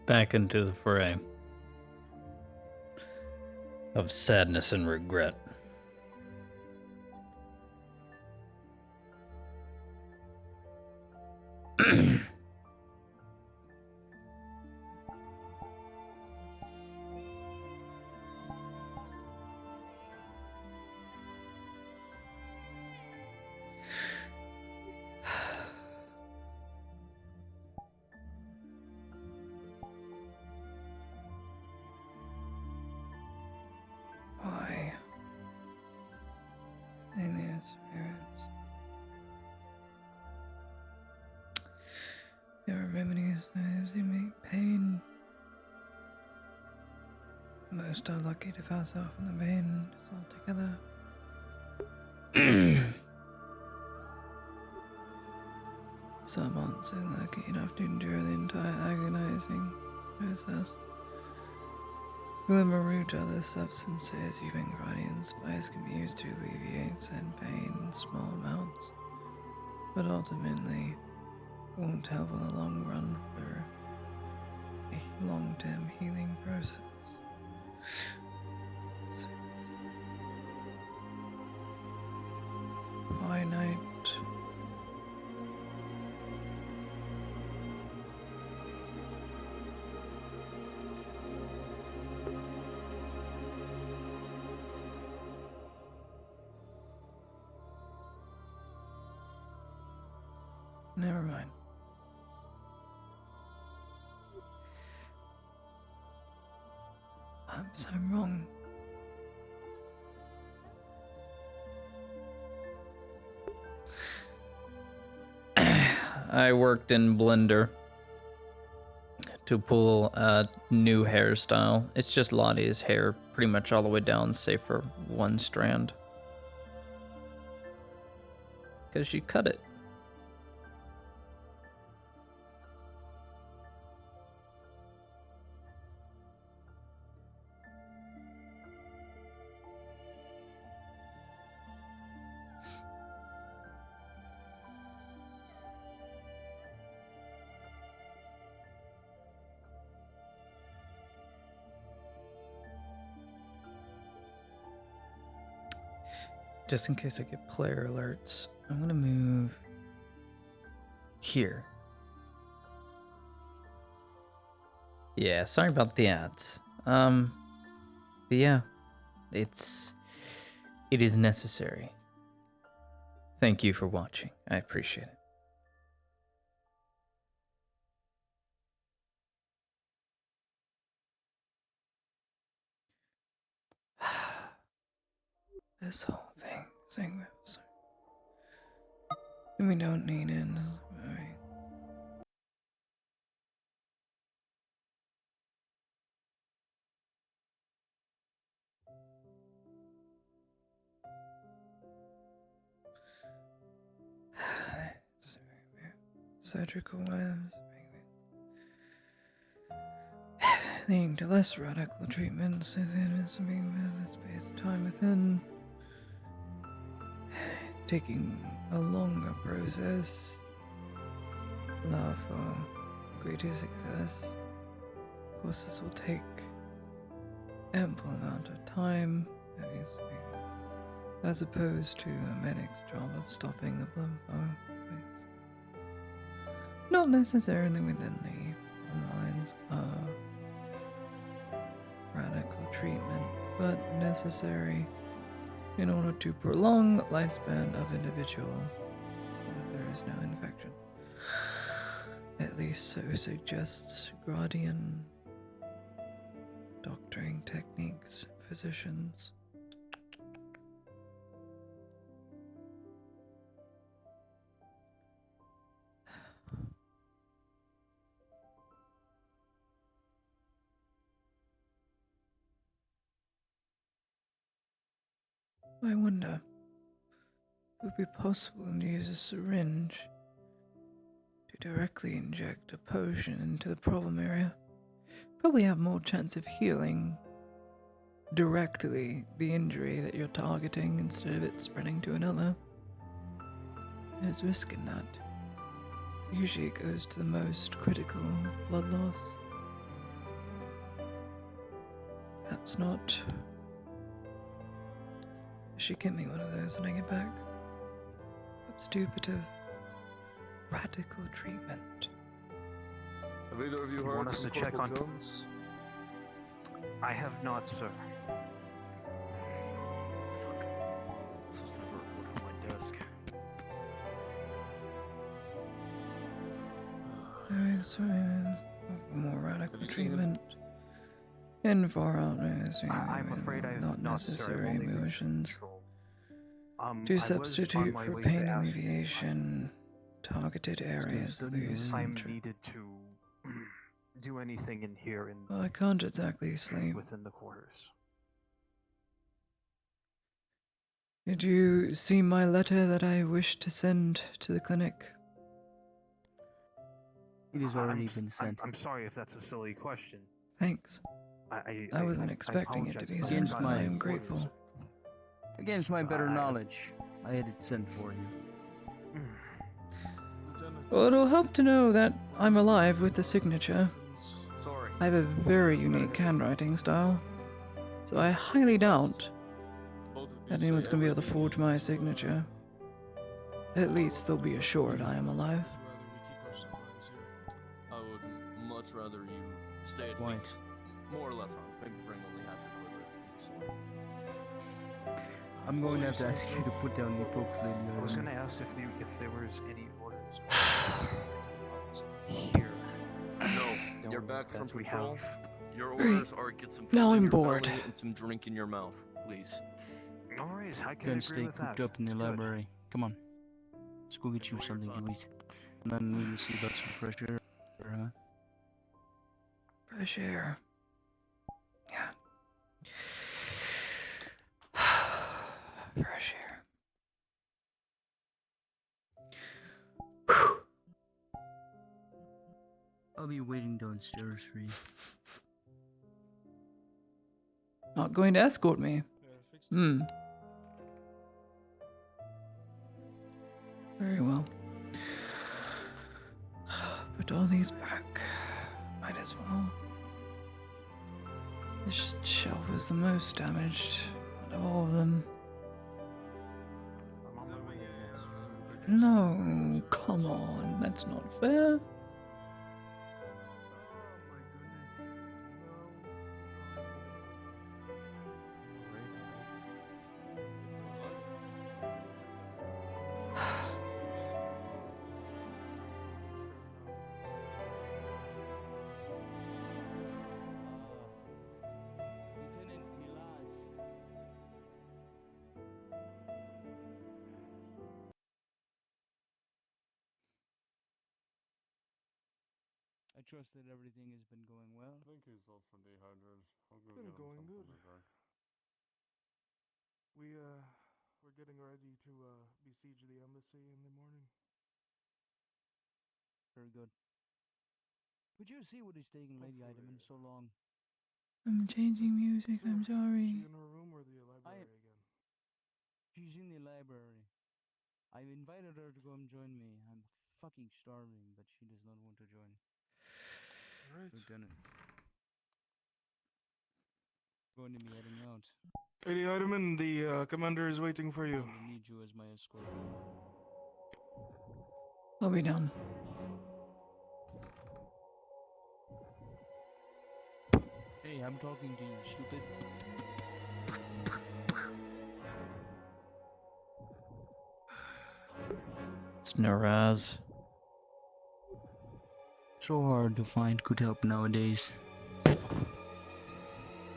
Back into the fray of sadness and regret. Why? Alien spirits. There are remedies as they make pain. Most are lucky to pass off in the pain altogether. Some aren't so lucky enough to endure the entire agonizing process. Glimmerroot, other substances, even guardian spice, can be used to alleviate said pain in small amounts, but ultimately won't help in the long run for a long-term healing process. So, finite. Never mind. Perhaps I'm wrong. I worked in Blender to pull a new hairstyle. It's just Lottie's hair pretty much all the way down, save for one strand. Because she cut it. Just in case I get player alerts, I'm gonna move here. Yeah, sorry about the ads. But yeah, it is necessary. Thank you for watching. I appreciate it. This whole thing was. We don't need it. Alright. Surgical webs. Leading to less radical treatments within a space of time within. Taking a longer process. Allow for greater success. Of course, this will take ample amount of time, obviously, as opposed to a medic's job of stopping the blood flow. Not necessarily within the confines of radical treatment, but necessary in order to prolong lifespan of individual so that there is no infection. At least so suggests Gradian doctoring techniques, physicians. I wonder, would it be possible to use a syringe to directly inject a potion into the problem area? Probably have more chance of healing directly the injury that you're targeting instead of it spreading to another. There's risk in that. Usually it goes to the most critical blood loss. Perhaps not. She get me one of those when I get back. Perhaps do a bit of radical treatment. Have either of you want heard us from to check Corporal on- Jones? I have not, sir. Fuck. I'm supposed to have a report on my desk. Alright, so more radical Have you seen him? treatment. And far out is I'm afraid I have not not, sir. I've necessary only been emotions. control. To I was on substitute my for way to pain ask- alleviation, targeted areas studying, lose right? I'm interest. needed to do anything in here in Well, I can't exactly sleep. within the quarters. Did you see my letter that I wished to send to the clinic? It has already been sent. I'm sorry if that's a silly question. Thanks. I wasn't expecting it to be apologize, but sent, Against but I my am quarters. grateful. Against my better I- knowledge, I had it sent for you. Lieutenant. Well, it'll help to know that I'm alive with the signature. Sorry. I have a very unique handwriting style, so I highly doubt Both of you that anyone's say gonna be able to everything forge you my can. signature. At least they'll be assured I am alive. Rather we keep our supplies here. I would much rather you stay at Right. least more or less on. Maybe bring only half your quiver. and your sword. I'm going to have to So ask you to put down the appropriate I was item. gonna ask if there was any orders here. No, Don't you're know back that from we patrol. have. Your Great. orders are get some food Now in I'm your bored. belly and some drink in your mouth, please. All right, I can Don't agree stay with cooped that. up in the That's good. library. Come on. Let's go get you Enjoy your something to fun. eat. And then we will see about some fresh air. Huh? Fresh air. Yeah. Fresh air. I'll be waiting downstairs for you. Not going to escort me. Hmm. Very well. Put all these back. Might as well. This shelf is the most damaged out of all of them. I'm on my way. No, come on. That's not fair. Oh my goodness. trust that everything has been going well. I think he's also dehydrated. I'll go Been get him going something good. to drink. We're getting ready to besiege the embassy in the morning. Very good. Could you see what is taking Lady Idaman so long? I'm changing music. I'm Is she sorry. in her room or the library again? She's in the library. I invited her to come join me. I'm fucking starving, but she does not want to join. Alright. Lieutenant. Going to be heading out. Lady Idaman, the commander is waiting for you. I'm gonna need you as my escort. I'll be down. Hey, I'm talking to you, stupid. It's Naraz. So hard to find good help nowadays.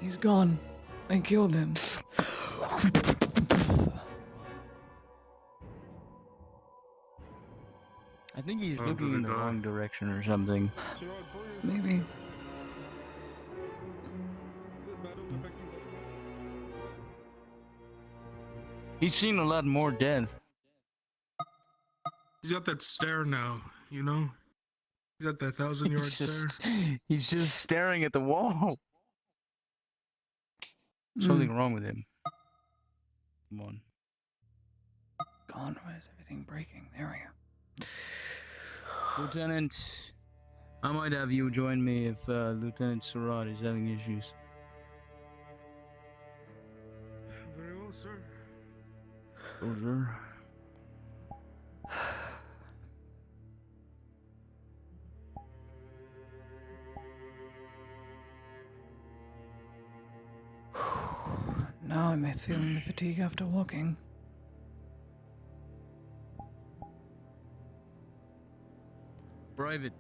He's gone. I killed him. I think he's How looking did in he the die? wrong direction or something. Maybe. He's seen a lot more death. He's got that stare now, you know? He's got that 1,000-yard stare. He's just staring at the wall. Mm. Something wrong with him. Come on. Gone. Why is everything breaking? There we go. Lieutenant, I might have you join me if Lieutenant Surratt is having issues. Very well, sir. Soldier. Now I'm feeling the fatigue after walking. Private.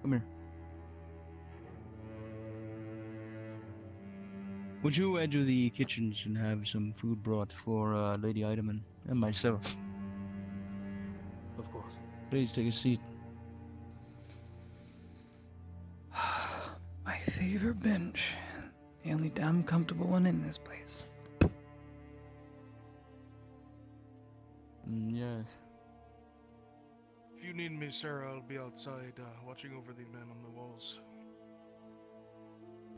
Come here. Would you head to the kitchens and have some food brought for Lady Idaman and myself? Of course. Please take a seat. My favorite bench. The only damn comfortable one in this place. Yes. If you need me, sir, I'll be outside watching over the men on the walls.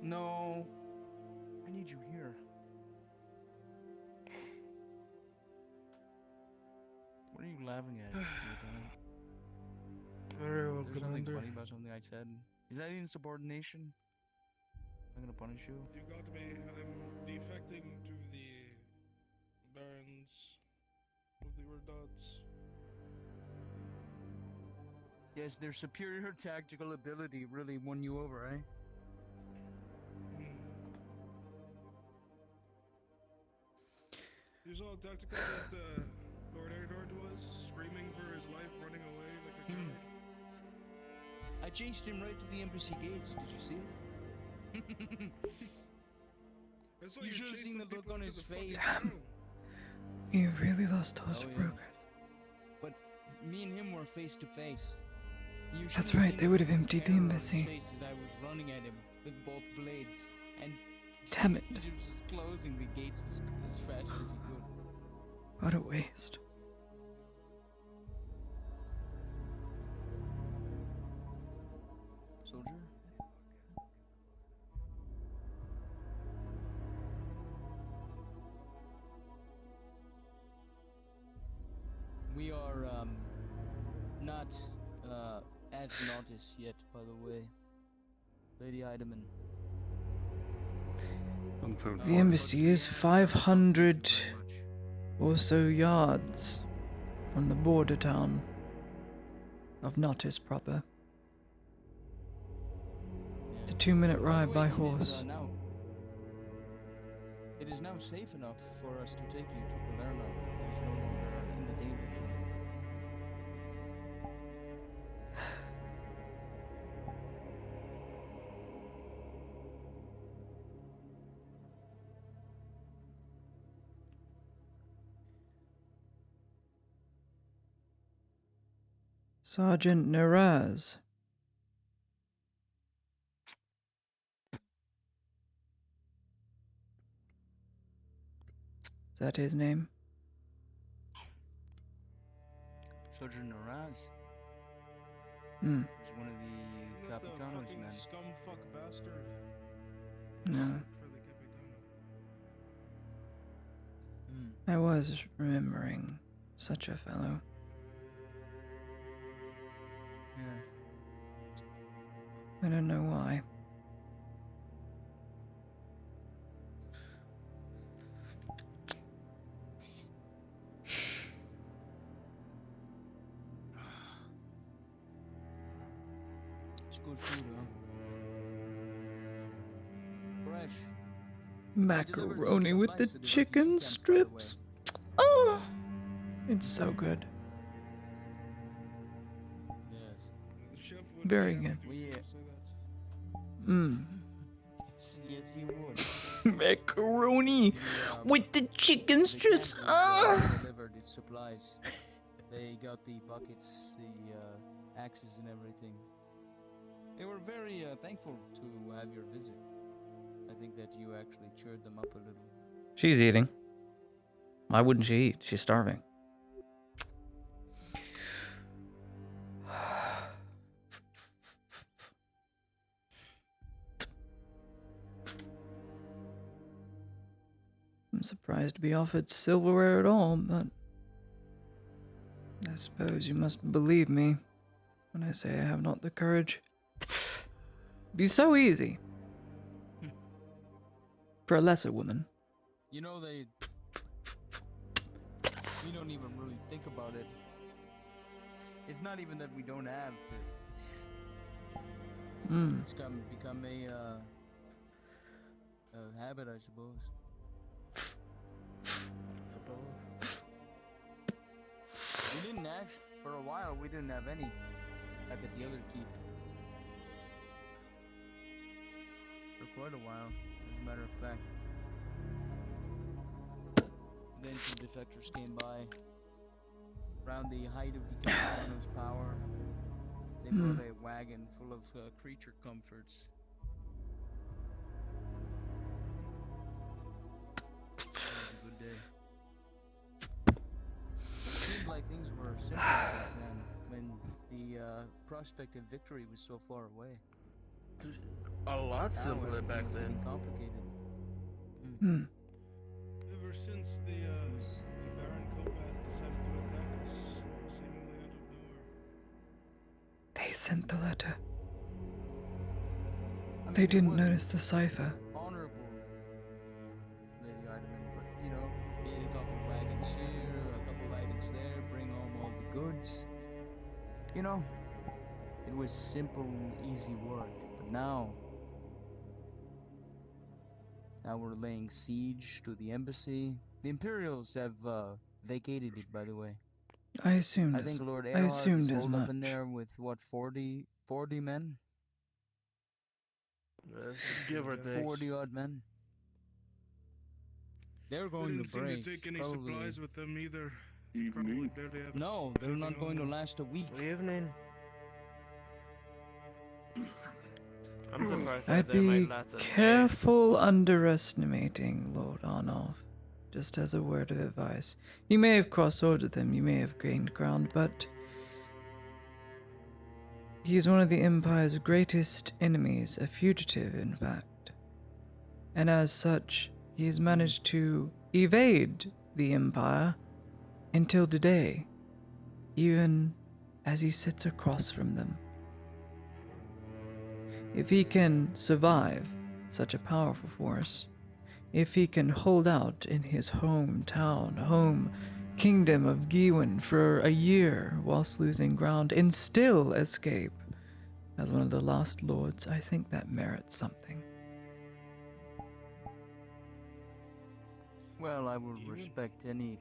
No. I need you here. What are you laughing at, Lieutenant? Very well, Is there something Commander. funny about something I said? Is that insubordination? I'm gonna punish you. You got me. I'm defecting to the Barons of the Redots. Yes, their superior tactical ability really won you over, eh? You saw how tactical that Lord Eardord was, screaming for his life, running away like a coward. I chased him right to the embassy gates. Did you see it? I saw You should have chase seen some the look people on into his the fucking face. town. You really lost touch, Oh, yeah. progress. But me and him were face to face. You should That's have right, seen they would have the emptied the terror on his embassy. face as I was running at him with both blades, and Damn it. he was just closing the gates as fast as he could. What a waste. Soldier? We are not at Nautis yet, by the way. Lady Idaman. The embassy is 500 or so yards from the border town of Nautis proper. It's a 2-minute ride by horse. It is now safe enough for us to take you to Palermo. It is no longer in the danger zone. Sergeant Naraz. Is that his name? Sergeant Naraz Hmm. was one of the Not the Capitano's fucking men. scumfuck bastard. No. For the Capitano. I was remembering such a fellow. Yeah. I don't know why. It's good food, huh? Fresh. Macaroni with the chicken strips. Oh, it's so good. Yes. The chef would Very be good. happy We, to say that. Mmm. yes, you would. Macaroni with the chicken strips. Ah. Delivered its supplies. They got the buckets, the axes, and everything. They were very thankful to have your visit. I think that you actually cheered them up a little. She's eating. Why wouldn't she eat? She's starving. I'm surprised to be offered silverware at all, but I suppose you must believe me when I say I have not the courage. Be so easy for a lesser woman. You know, we don't even really think about it. It's not even that we don't have. Mm. It's become a habit, I suppose. We didn't actually, for a while, we didn't have any, like at the other keep. For quite a while, as a matter of fact. Then some defectors came by. Around the height of the Capitano's power, they brought a wagon full of creature comforts. It was a good day. Seemed like things were simple back then, when the prospect of victory was so far away. A lot Now simpler everything back is then. getting complicated. Hmm. Ever since the Baron Kopas decided to attack us, seemingly out of nowhere. They sent the letter. I mean, They it didn't was notice the cipher. honorable, Lady Ardeman, but you know, get a couple wagons here, a couple wagons there, bring home all the goods. You know, it was simple, easy work. But now we're laying siege to the embassy. The Imperials have vacated it, by the way. I assumed I think Lord I Erhard assumed is as holed up in much. there with what, 40 men? Give or take. 40 odd men. They're They going didn't to seem break. to take any probably. supplies with them either. Probably barely have No, they're anything not on going to them. last a week. Evening. I'm surprised that I'd they might be last a day. careful underestimating Lord Arnulf, just as a word of advice. You may have crossed swords with him, you may have gained ground, but he is one of the Empire's greatest enemies, a fugitive, in fact. And as such, he has managed to evade the Empire until today, even as he sits across from them. If he can survive such a powerful force, if he can hold out in his hometown, home kingdom of Gewin for a year whilst losing ground and still escape as one of the last lords, I think that merits something. Well, I will Even? respect any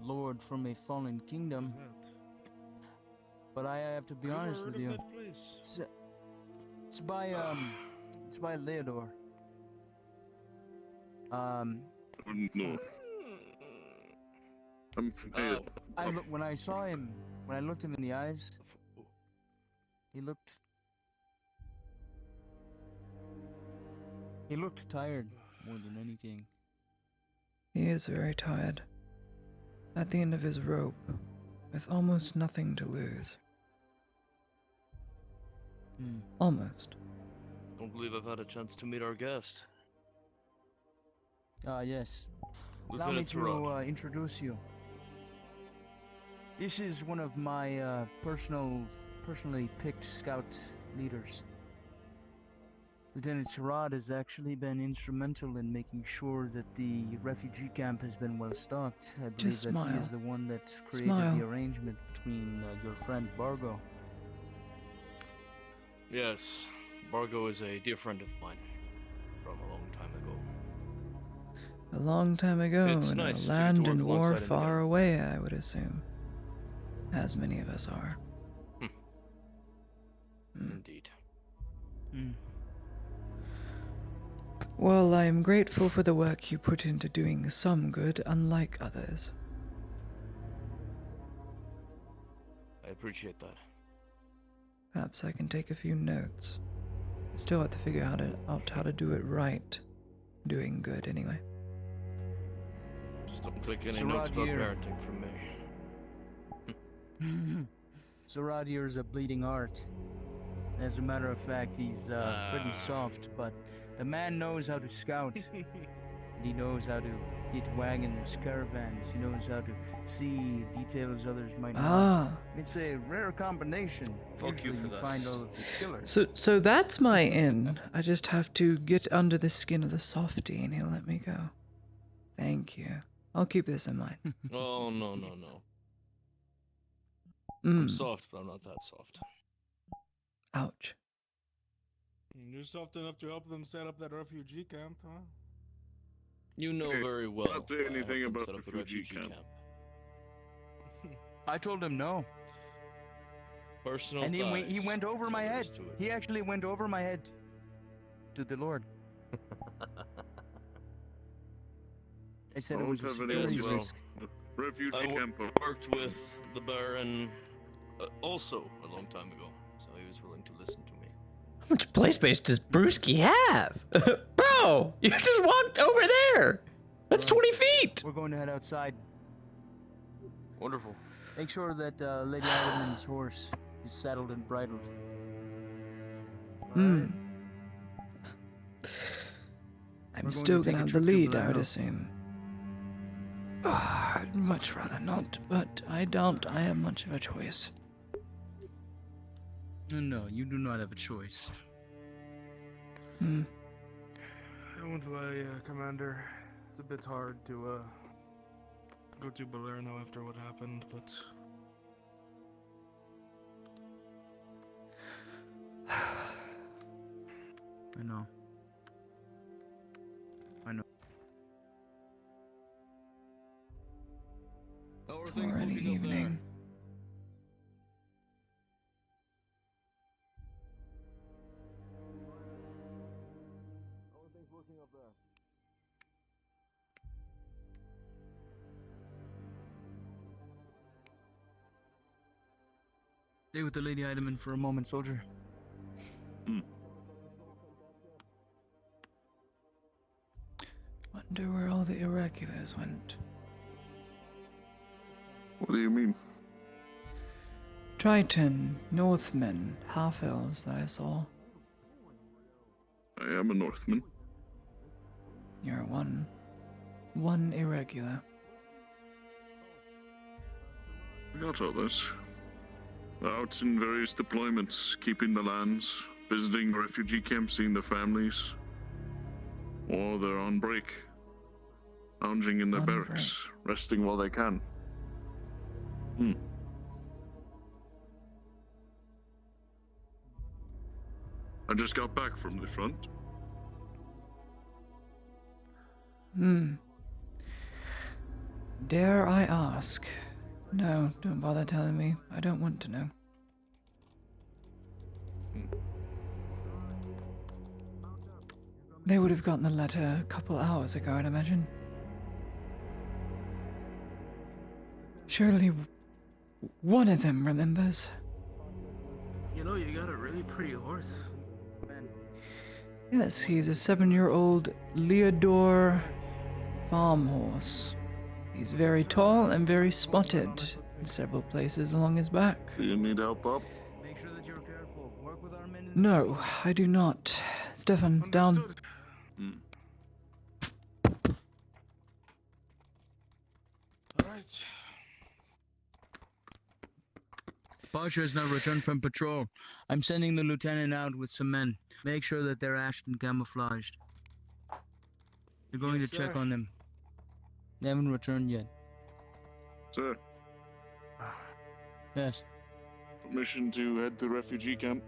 lord from a fallen kingdom, but I have to be Have you ever honest heard with of you. that place? It's by Leodor. No. I'm when I saw him When I looked him in the eyes, he looked tired more than anything. He is very tired. At the end of his rope, with almost nothing to lose. Almost. Don't believe I've had a chance to meet our guest. Yes. Allow me Lieutenant to Surratt. introduce you. This is one of my personally picked scout leaders. Lieutenant Surratt has actually been instrumental in making sure that the refugee camp has been well stocked. I believe Just that he smile. is the one that created Smile. the arrangement between your friend Bargo. Yes, Bargo is a dear friend of mine from a long time ago. A long time ago, It's in nice a to get to land work and war alongside him far again. away, I would assume. As many of us are. Indeed. Well, I am grateful for the work you put into doing some good, unlike others. I appreciate that. Perhaps I can take a few notes. Still have to figure out how to do it right. Doing good, anyway. Just don't take any Surratt notes about here. parenting from me. Surratt here is a bleeding heart. As a matter of fact, he's pretty soft, but the man knows how to scout. And he knows how to hit wagons, caravans. He knows how to see details others might not. It's a rare combination. Fuck you Usually for you that. find all of the killers. So that's my in. I just have to get under the skin of the softie and he'll let me go. Thank you. I'll keep this in mind. Oh, no. I'm soft, but I'm not that soft. Ouch. You're soft enough to help them set up that refugee camp, huh? You know Hey, very well not say I helped anything them about set up the refugee refugee camp. camp. I told him no. Personal And he ties, went over that's my all there head. is to it. He actually went over my head to the Lord. I said it Don't was a have security anyone Yes, well, risk. Refugee I camp. worked with the Baron also a long time ago, so he was willing to listen to me. How much play space does Brewski have? Bro, you just walked over there. That's 20 feet. We're going to head outside. Wonderful. Make sure that Lady Alderman's horse is saddled and bridled. I'm going still to take gonna a have the trip to lead, I would Palermo. assume. I'd much rather not, but I doubt I have much of a choice. No, you do not have a choice. I won't lie, Commander. It's a bit hard to go to Balerno after what happened, but I know. How are It's things already looking up there? evening. How are things looking up there? Stay with the Lady Eidemann for a moment, soldier. Wonder where all the irregulars went. What do you mean? Triton, Northmen, half-elves that I saw. I am a Northman. You're one irregular. I got others. Out in various deployments, keeping the lands, visiting refugee camps, seeing their families. Or they're on break, lounging in their On barracks, resting while they can. I just got back from the front. Dare I ask? No, don't bother telling me. I don't want to know. They would have gotten the letter a couple hours ago, I'd imagine. Surely One of them remembers. You know, you got a really pretty horse. Yes, he's a 7-year-old Leodore farm horse. He's very tall and very spotted in several places along his back. Do you need help up? Make sure that you're careful. Work with our men. No, I do not. Stefan, down. Understood. All right. Pasha has now returned from patrol. I'm sending the lieutenant out with some men. Make sure that they're Ashton camouflaged. You're going Yes, to check sir. on them. They haven't returned yet. Sir, Yes. permission to head to refugee camp.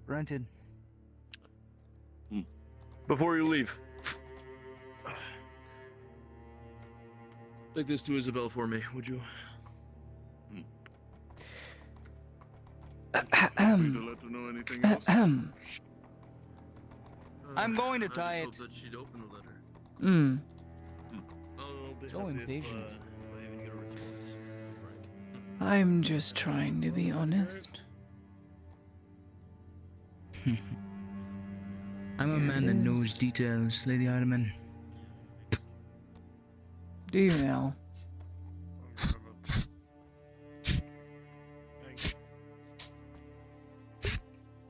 Granted. Before you leave, take this to Isabel for me, would you? Need to let her know anything else. I'm going to I just tie hope it. that she'd open the letter. Hmm. I'll be So happy impatient. If I even get a response. Frank. I'm just trying to be honest. I'm a Here man it that knows is. details, Lady Ottoman. Do you now?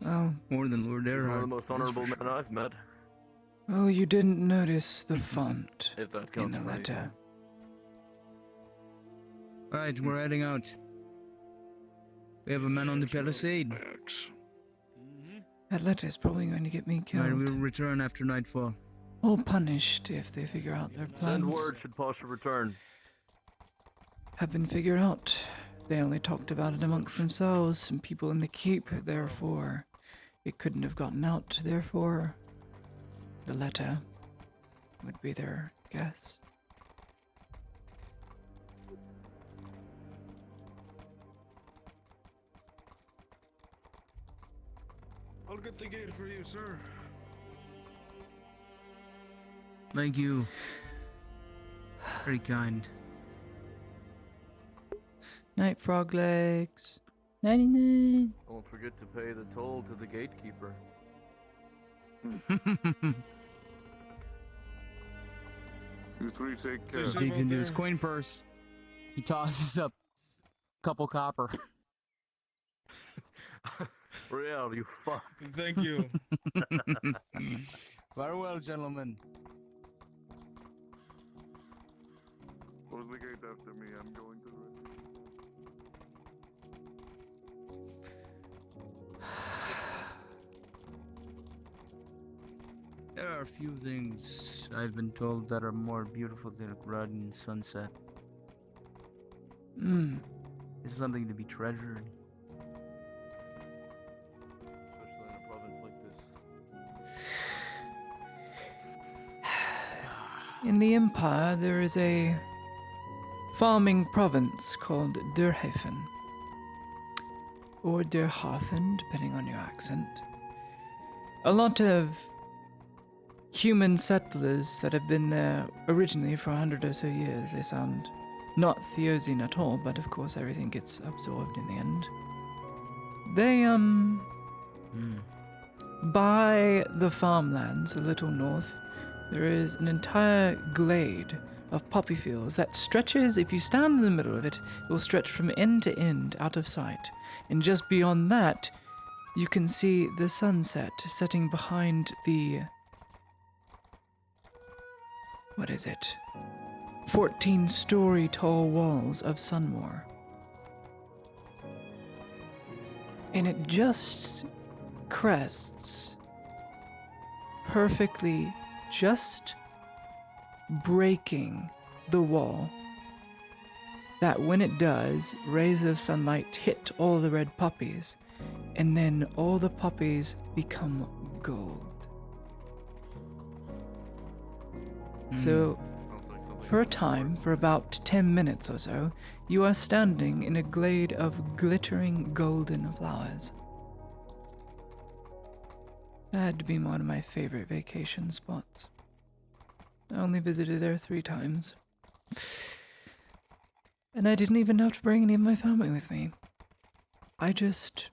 Oh, More than Lord He's one of Erhard. the most that's honorable for men I've met, oh, you didn't notice the font if that in counts the for anything. letter. sure. Alright, we're heading out. We have a man on the palisade. Axe. That letter's probably going to get me Alright, killed. we'll return after nightfall. Or punished if they figure out their Send plans word should Pasha return. have been figured out. They only talked about it amongst themselves, some people in the keep, therefore it couldn't have gotten out, therefore the letter would be their guess. I'll get the gate for you, sir. Thank you. Very kind. Night, frog legs. 99. Don't forget to pay the toll to the gatekeeper. You three take care. Just- Digs out into his there. coin purse. He tosses up a couple copper. Real, you fuck. Thank you. Farewell, gentlemen. Close the gate after me. I'm going to the There are a few things I've been told that are more beautiful than a blood and sunset. Hmm. It's something to be treasured. Especially in a province like this. In the Empire, there is a farming province called Durhafen. Or Durhafen, depending on your accent. A lot of human settlers that have been there originally for 100 or so years. They sound not Theosian at all, but of course everything gets absorbed in the end. They, by the farmlands a little north, there is an entire glade of poppy fields that stretches, if you stand in the middle of it, it will stretch from end to end out of sight. And just beyond that, you can see the sunset setting behind the... what is it? 14-story tall walls of Sunmoor. And it just crests perfectly, just breaking the wall. That when it does, rays of sunlight hit all the red poppies, and then all the poppies become gold. So, Sounds like something for a from the time, for about 10 minutes or so, you are standing in a glade of glittering golden flowers. That'd be one of my favorite vacation spots. I only visited there 3 times. And I didn't even have to bring any of my family with me. I just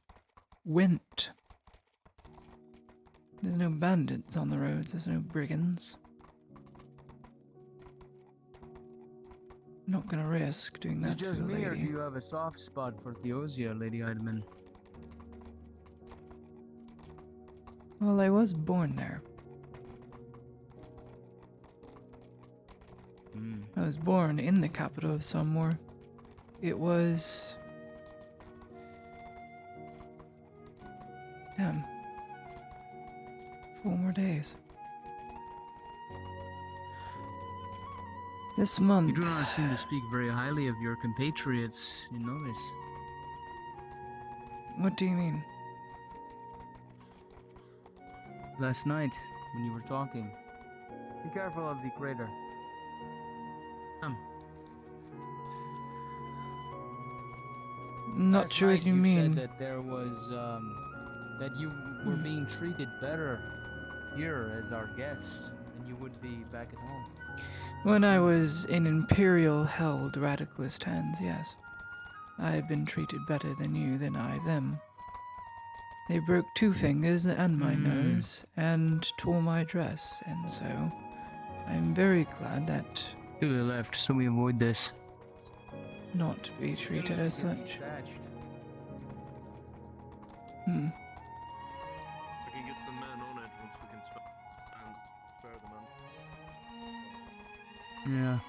went. There's no bandits on the roads, there's no brigands. I'm not gonna risk doing Is it that to just a me, or do lady. you have a soft spot for Theosia, Lady Heidemann? Well, I was born there. Hmm. I was born in the capital of Somewhere. It was... Damn. 4 more days. This month... You do not seem to speak very highly of your compatriots, you notice. What do you mean? Last night, when you were talking. Be careful of the crater. Not Last sure night what you you mean. said that there was, that you were being treated better here as our guest, and you would be back at home. When I was in Imperial-held radicalist hands, yes. I have been treated better than you, than I them. They broke 2 fingers and my nose, and tore my dress, and so I'm very glad that To the left, so we avoid this. not to be treated as such. Dispatched. Hmm. I can get some men on it once we can spare the men. Yeah.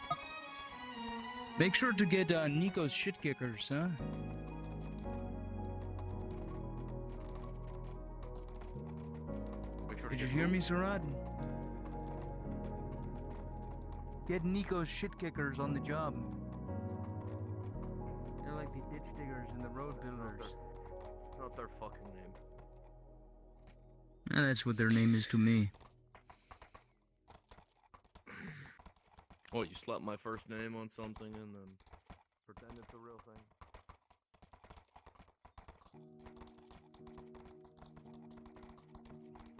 Make sure to get Nico's shit kickers, huh? Make sure to Did you get hear who? me, Sarad? Get Nico's shit kickers on the job. They're like the ditch diggers and the road builders. Not their fucking name. And that's what their name is to me. What, you slap my first name on something and then pretend it's a real thing?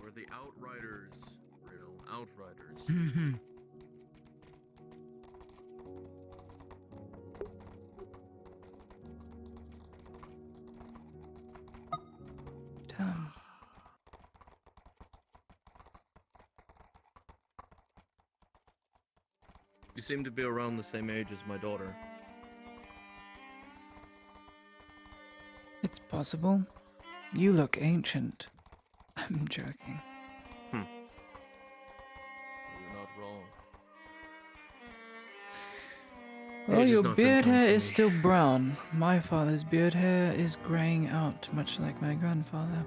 We're the Outriders. Real Outriders. Damn. You seem to be around the same age as my daughter. It's possible. You look ancient. I'm joking. You're not wrong. Well, Age has your not been beard kind hair to is me. still brown. My father's beard hair is graying out, much like my grandfather.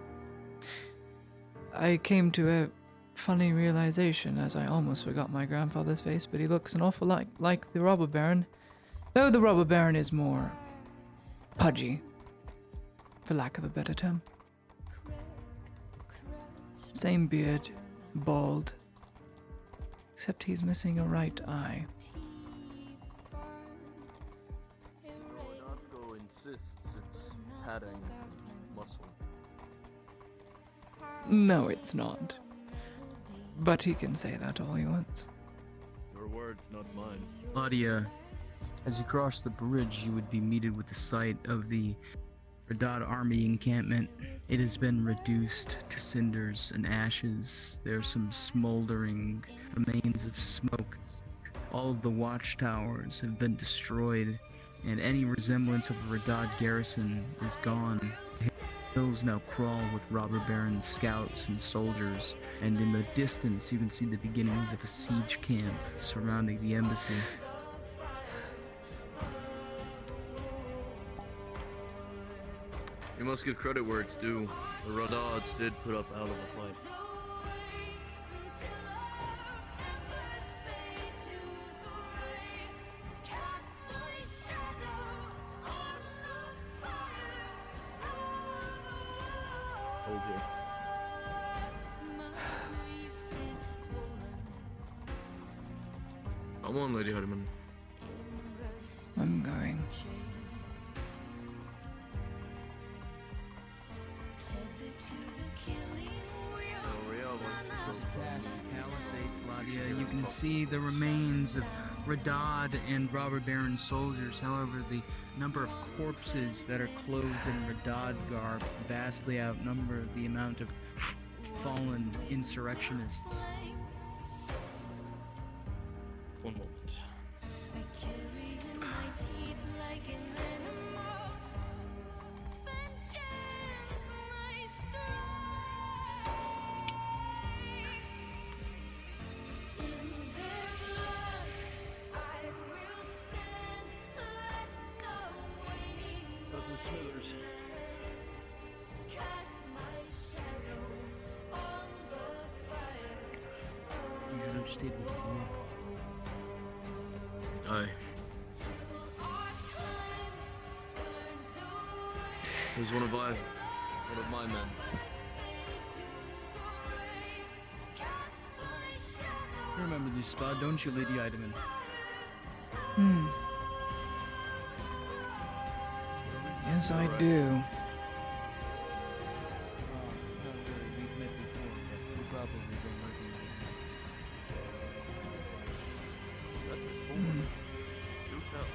I came to a funny realization as I almost forgot my grandfather's face, but he looks an awful lot like the robber baron, though the robber baron is more pudgy, for lack of a better term. Same beard, bald, except he's missing a right eye. Rodolfo insists it's padding and muscle. No, it's not. But he can say that all he wants. Your words, not mine. Claudia, as you cross the bridge, you would be meted with the sight of the Radad army encampment. It has been reduced to cinders and ashes. There are some smoldering remains of smoke. All of the watchtowers have been destroyed, and any resemblance of a Radad garrison is gone. The hills now crawl with robber baron scouts and soldiers, and in the distance you can see the beginnings of a siege camp surrounding the embassy. You must give credit where it's due. The Rodads did put up a hell of a fight. Hold here. Come on, Lady Hardiman. I'm going. Oh, yeah, Past the Palisades Gladia. You can see the remains of Radad and Robber Baron's soldiers. However, the number of corpses that are clothed in Radad garb vastly outnumber the amount of fallen insurrectionists. One moment. Smithers. You should have stayed with the group. Aye. He's one of my men. You remember this spot, don't you, Lady Idaman? Yes, I do. We've met before, but you probably don't recognize me. Do tell.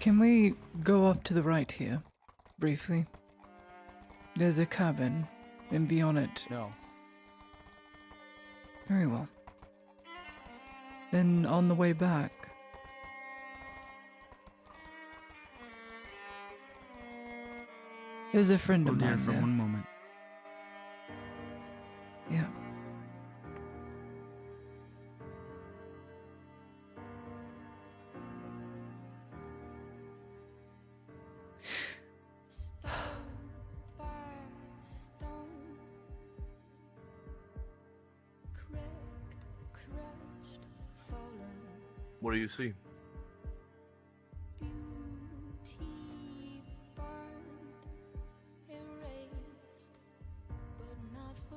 Can we go off to the right here, briefly? There's a cabin, and beyond it. No. Very well. Then on the way back. There's a friend of Hold here mine for there. one moment. Yeah. What do you see?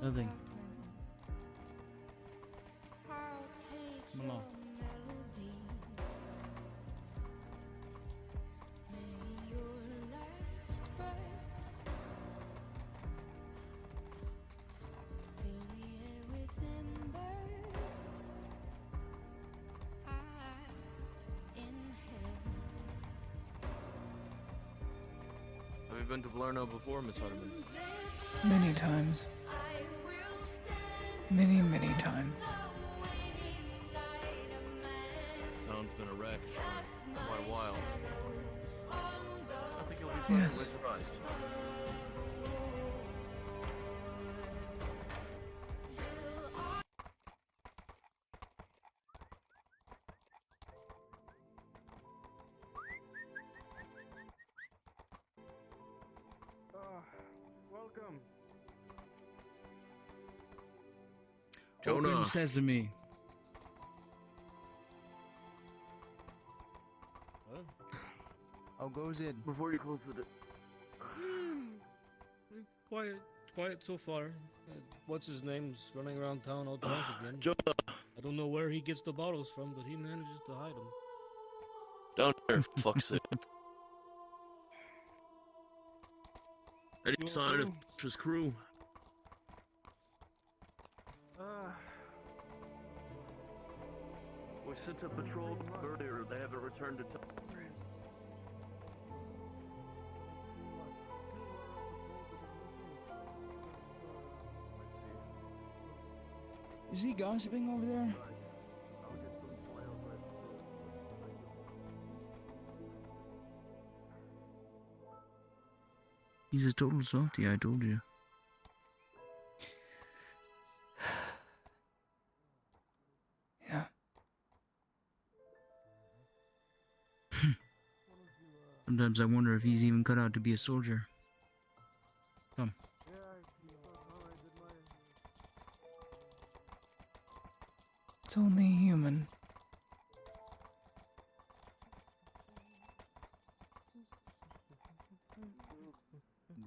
Nothing. Come along. Have you been to Blarno before, Miss Hardiman? Many times. Many, many times. Town's been a wreck for quite a while. I think you'll be pleasantly Yes. surprised. Welcome. Jonah. Open sesame. How goes it? Before you close the door. Quiet so far. What's his name's running around town all drunk again. Jonah, I don't know where he gets the bottles from, but he manages to hide them. down here, fuck's sake. Any sign of his crew? We sent a patrol earlier. They haven't returned to town. Is he gossiping over there? He's a total softy, I told you. Yeah. Sometimes I wonder if he's even cut out to be a soldier. Come. It's only human.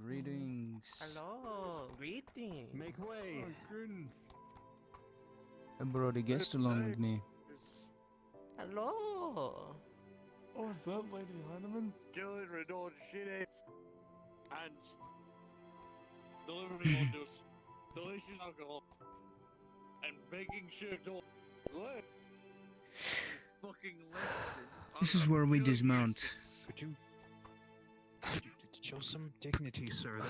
Greetings. Hello, greetings. Make way. I brought a guest along with me. Hello. Oh, is that Lady Heineman? Killing Renault shit. and delivering orders, delicious alcohol, and making sure to work. Fucking legend. This is where we dismount. Could you show some dignity, sir?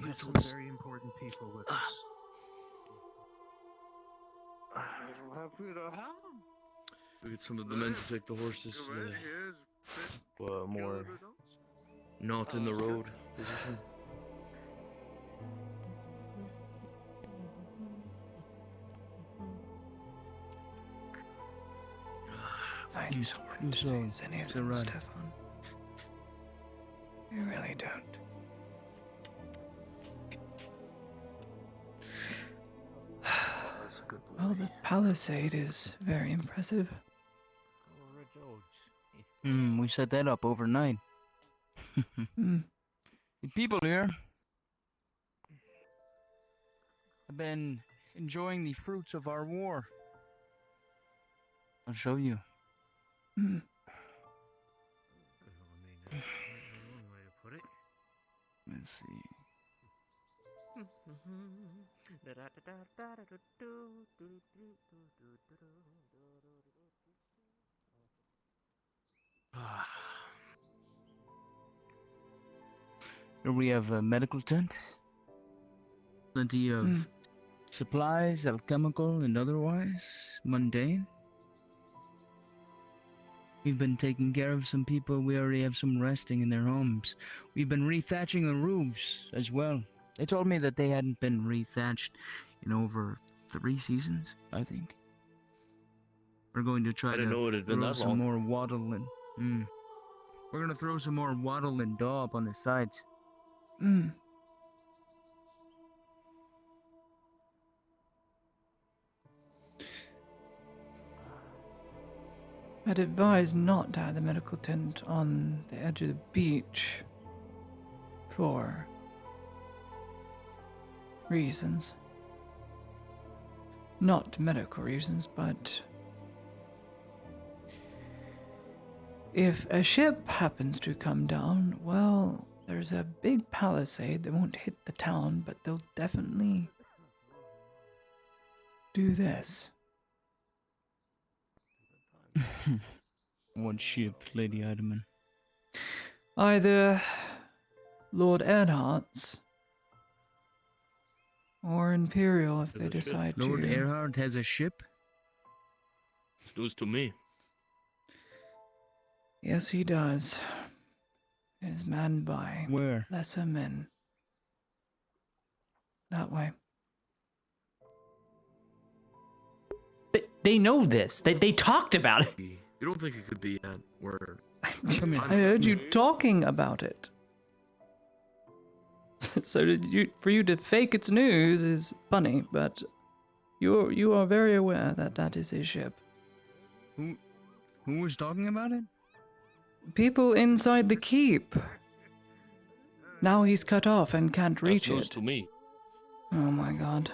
We have some very important people with us. I'm happy to have them. We get some of the men to take the horses to the more not in the road position. I don't want to face any of them, Stefan. You really don't. That's a good boy. Well, the palisade is very impressive. We set that up overnight. Hmm. The people here have been enjoying the fruits of our war. I'll show you. Hmm. Let's see. Here we have a medical tent. Plenty of supplies, alchemical and otherwise, mundane. We've been taking care of some people. We already have some resting in their homes. We've been rethatching the roofs as well. They told me that they hadn't been rethatched in over 3 seasons, I think. We're going to try to throw some more wattle and... We're going to throw some more wattle and daub on the sides. Hmm. I'd advise not to have the medical tent on the edge of the beach for reasons. Not medical reasons, but if a ship happens to come down, well, there's a big palisade that won't hit the town, but they'll definitely do this. What ship, Lady Idaman? Either Lord Erhardt's or Imperial if they decide to. Lord Erhardt has a ship? It's news to me. Yes, he does. It is manned by Where? lesser men. That way. They know this. They talked about it. You don't think it could be at where? I heard you talking about it. So for you to fake its news is funny, but you are very aware that that is his ship. Who was talking about it? People inside the keep. Now he's cut off and can't reach That's news it. to me. Oh my god.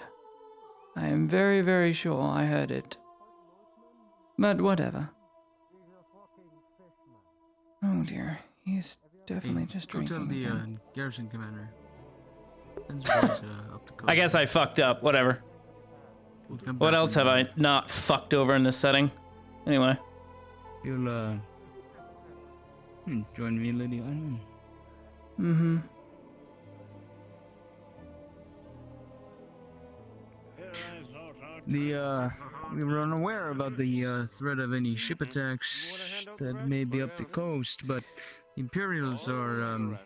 I am very, very sure I heard it. But whatever. Oh dear, he's definitely just go drinking. Tell the again. garrison commander. Sends boys, up the coast. I guess I fucked up. Whatever. We'll come What back else in have the I not fucked over in this setting? Anyway. You'll join me, Lady Idaman. Mm-hmm. We were unaware about the threat of any ship attacks that may be up the coast, but the Imperials are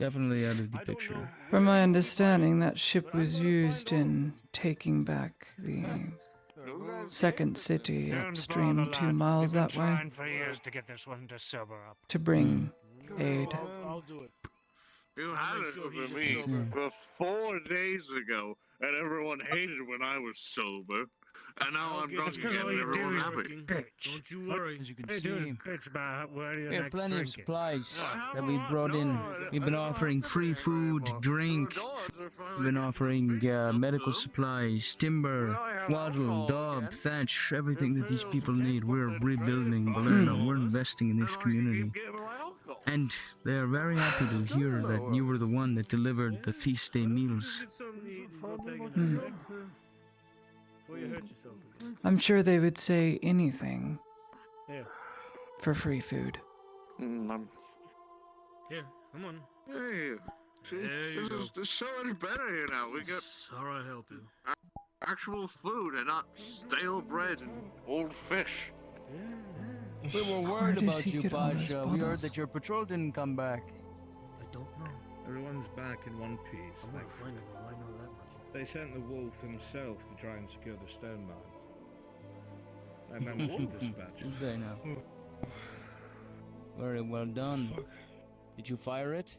definitely out of the picture. From my understanding, that ship was used in taking back the second city upstream 2 miles that way to bring aid. I'll do it. You had it with me for 4 days ago, and everyone hated when I was sober. And now I'm drunk again and everyone's happy. Don't you worry. As you can Hey, see, dude, bitch about where you're we have next plenty of drinking. supplies that we brought in. We've been offering free food, drink. We've been offering medical supplies, timber, wattle, daub, thatch, everything that these people need. We're rebuilding Balerno. We're investing in this community. And they are very happy to hear that you were the one that delivered the feast day meals. Get something to eat and go take a drink, eh? Before you hurt yourself again. I'm sure they would say anything Here, for free food. here, come on. Hey, see, There you go. this is so much better here now. We got Sorry I help you. actual food and not stale bread and old fish. We were Where worried does about he you, get all those Pasha. We heard bottles? that your patrol didn't come back. I don't know. Everyone's back in one piece. I'm gonna find him. I might know that much. They sent the wolf himself to try and secure the stone mines. I managed to dispatch him. Did they now? Very well done. Did you fire it?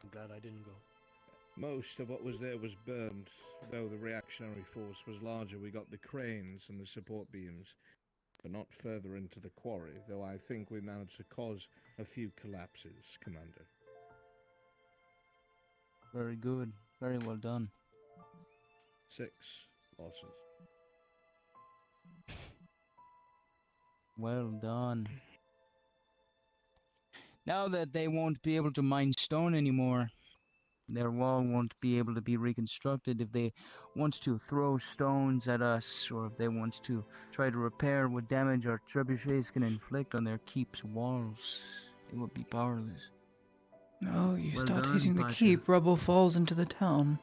I'm glad I didn't go. Most of what was there was burned. Though the reactionary force was larger, we got the cranes and the support beams, but not further into the quarry, though I think we managed to cause a few collapses, Commander. Very good. Very well done. 6 losses. Well done. Now that they won't be able to mine stone anymore, their wall won't be able to be reconstructed. If they want to throw stones at us, or if they want to try to repair what damage our trebuchets can inflict on their keep's walls, they will be powerless. Oh, you Well start done, hitting the Pasha. keep, rubble falls into the town.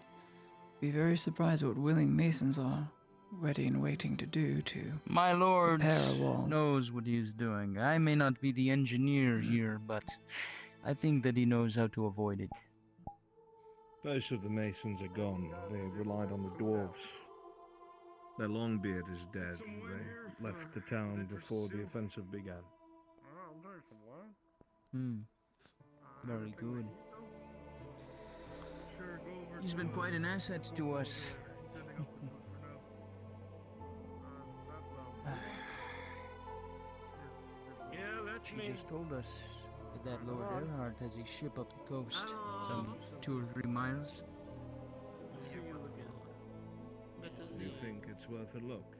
Be very surprised what willing masons are ready and waiting to do to My lord repair a wall. knows what he is doing. I may not be the engineer here, but I think that he knows how to avoid it. Most of the masons are gone. They relied on the dwarves. Their Longbeard is dead. They left the town before the offensive began. Very good. He's been quite an asset to us. Yeah, that's She me. just told us that Lord Erhard has a ship up the coast, some 2 or 3 miles. See you again. Do you think it's worth a look?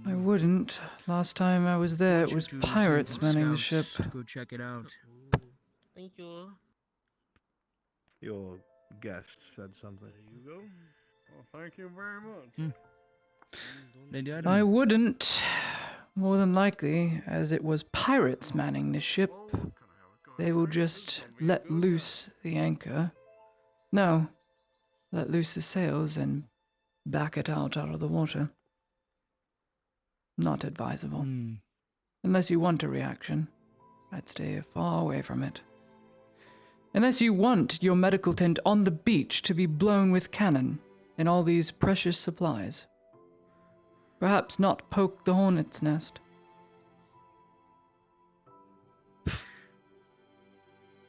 I wouldn't. Last time I was there, it was To send pirates some manning the ship. scouts to go check it out. Thank you. Your guest said something. There you go. Well, thank you very much. Lady I Adam, wouldn't. More than likely, as it was pirates manning the ship, they will just let loose the anchor. No, let loose the sails and back it out of the water. Not advisable. Unless you want a reaction, I'd stay far away from it. Unless you want your medical tent on the beach to be blown with cannon and all these precious supplies. Perhaps not poke the hornet's nest.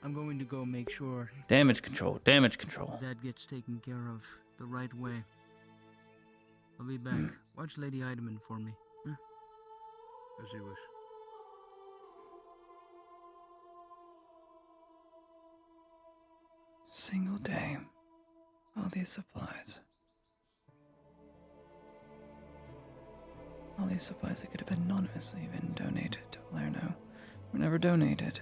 I'm going to go make sure Damage control, damage control. that gets taken care of the right way. I'll be back. Watch Lady Eidemann for me. As you wish. Single day. All these supplies. All these supplies that could have anonymously been donated to Palermo were never donated.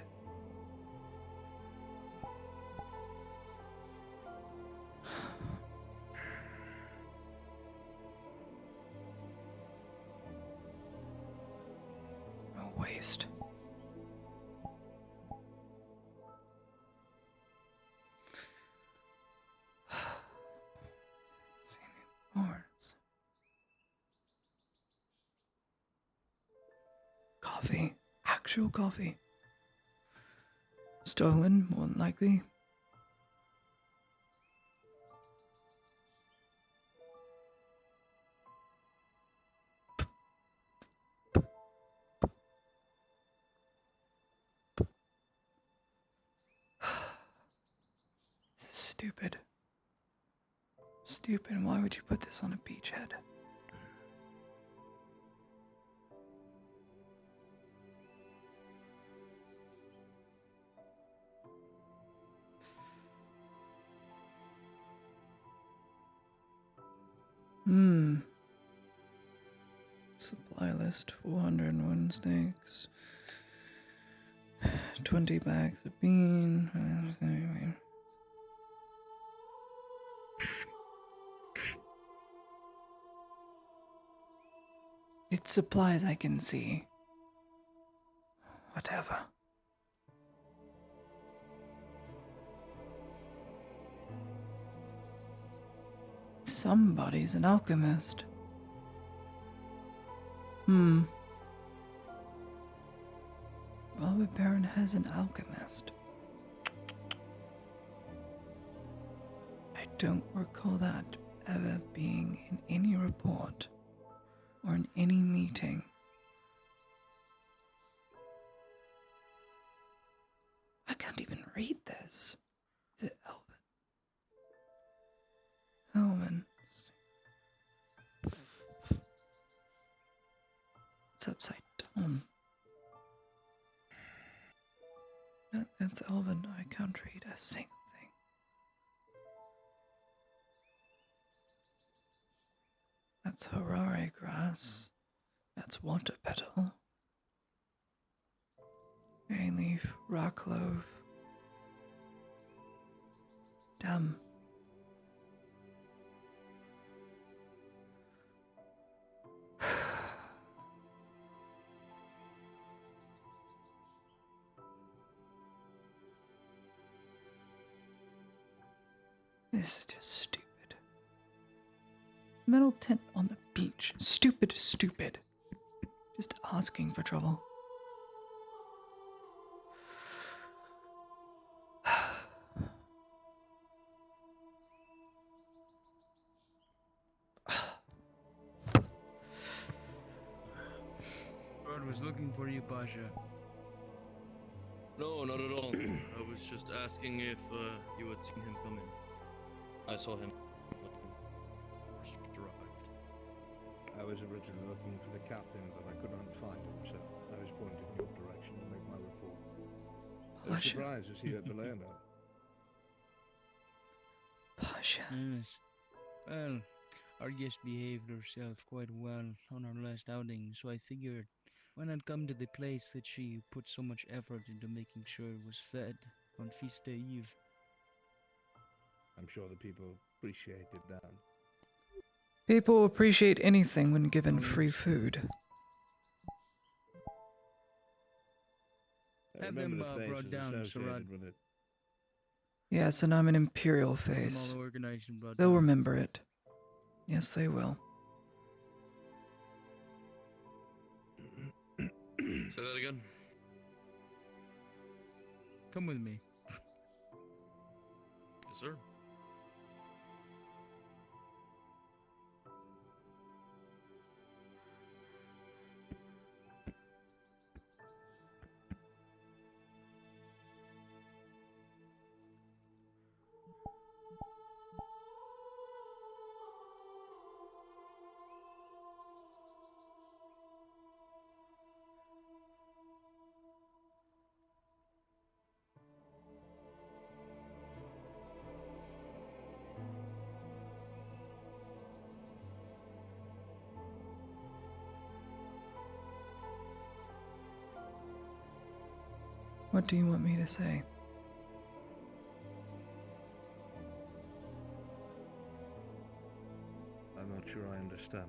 A waste. Horns. Coffee. Actual coffee. Stolen, more than likely. This is stupid. Stupid. Why would you put this on a beachhead? Supply list 400 wooden stakes. 20 bags of bean. It's supplies I can see. Whatever. Somebody's an alchemist. Robert Baron has an alchemist. I don't recall that ever being in any report or in any meeting. I can't even read this. Is it Elven? Elven. It's upside down. That's Elven. I can't read a single thing. That's Harare grass. That's water petal. Green leaf, rock clove. Damn. This is just stupid. Metal tent on the beach. Stupid, stupid. Just asking for trouble. Bird was looking for you, Pasha. No, not at all. I was just asking if you had seen him come in. I saw him when he first arrived. I was originally looking for the captain, but I could not find him, so I was pointed in your direction to make my report. I was surprised to see that Belena. Pasha. Yes. Well, our guest behaved herself quite well on our last outing, so I figured why not come to the place that she put so much effort into making sure it was fed on Feast Day Eve. I'm sure the people appreciated that. People appreciate anything when given Oh, free yes. food. I Have remember them the brought faces down, associated Sarad. with it. Yes, and I'm an imperial Have them face. all organized and brought They'll down. remember it. Yes, they will. Say that again. Come with me. Yes, sir. What do you want me to say? I'm not sure I understand.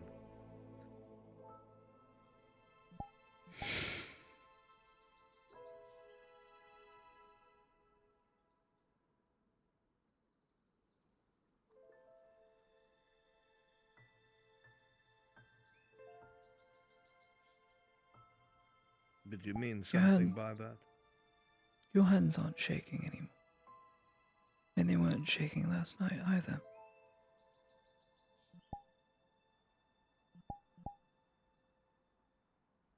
Did you mean something by that? Your hands aren't shaking anymore. And they weren't shaking last night either.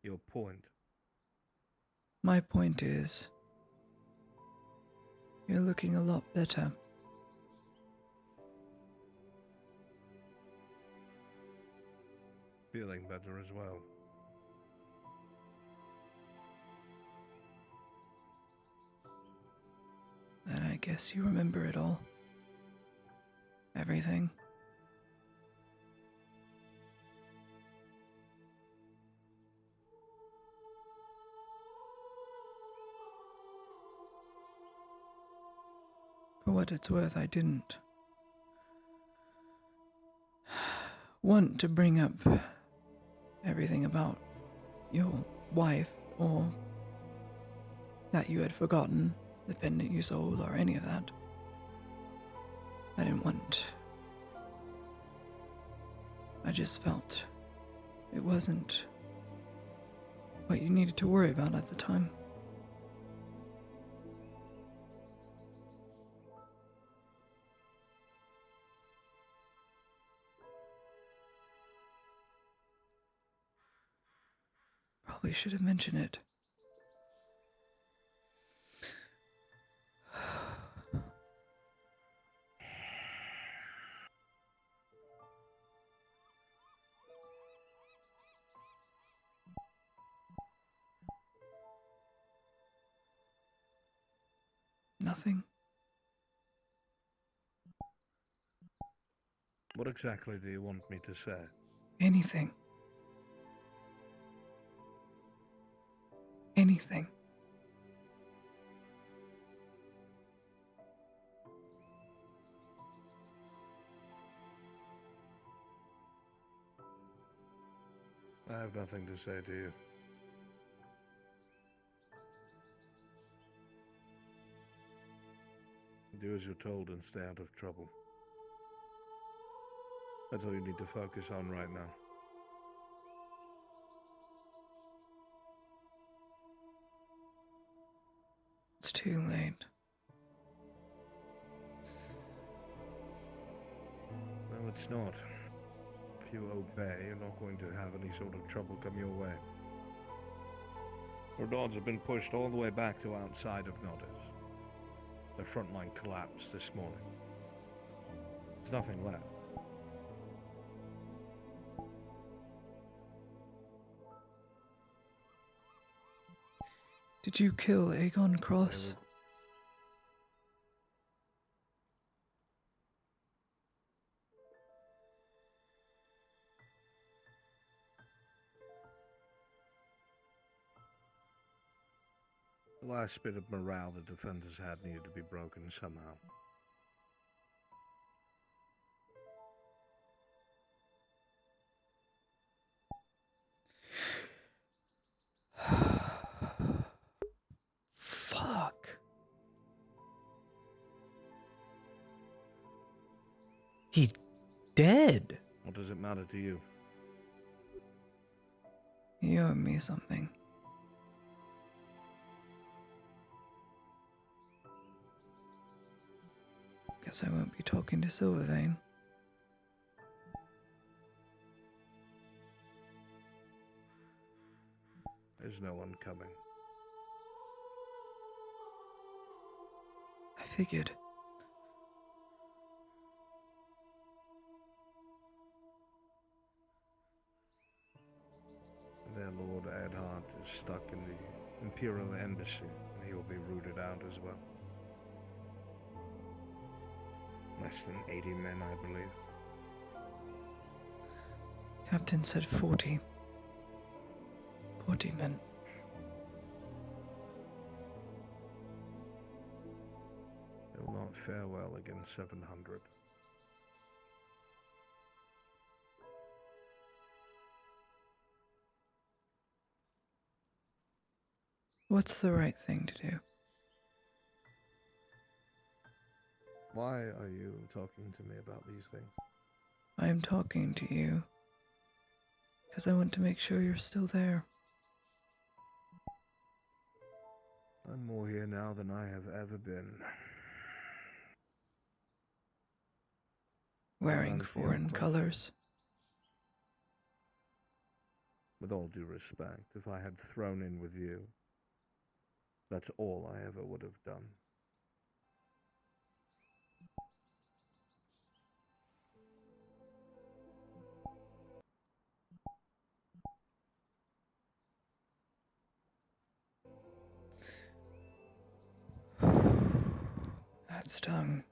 Your point. My point is, you're looking a lot better. Feeling better as well. And I guess you remember it all. Everything. For what it's worth, I didn't want to bring up everything about your wife or that you had forgotten the pendant you sold or any of that. I didn't want. I just felt it wasn't what you needed to worry about at the time. Probably should have mentioned it. Nothing. What exactly do you want me to say? Anything. Anything. I have nothing to say to you. Do as you're told and stay out of trouble. That's all you need to focus on right now. It's too late. No, it's not. If you obey, you're not going to have any sort of trouble come your way. Our dogs have been pushed all the way back to outside of Nodis. Their front line collapsed this morning. There's nothing left. Did you kill Aegon Cross? The last bit of morale the defenders had needed to be broken somehow. Fuck. He's dead. What does it matter to you? You owe me something. Guess I won't be talking to Silvervein. There's no one coming. I figured. Their Lord Edhart is stuck in the Imperial Embassy, and he will be rooted out as well. Less than 80 men, I believe. Captain said 40. 40 men. They will not fare well against 700. What's the right thing to do? Why are you talking to me about these things? I am talking to you because I want to make sure you're still there. I'm more here now than I have ever been. Wearing foreign colors. With all due respect, if I had thrown in with you, that's all I ever would have done. That stung.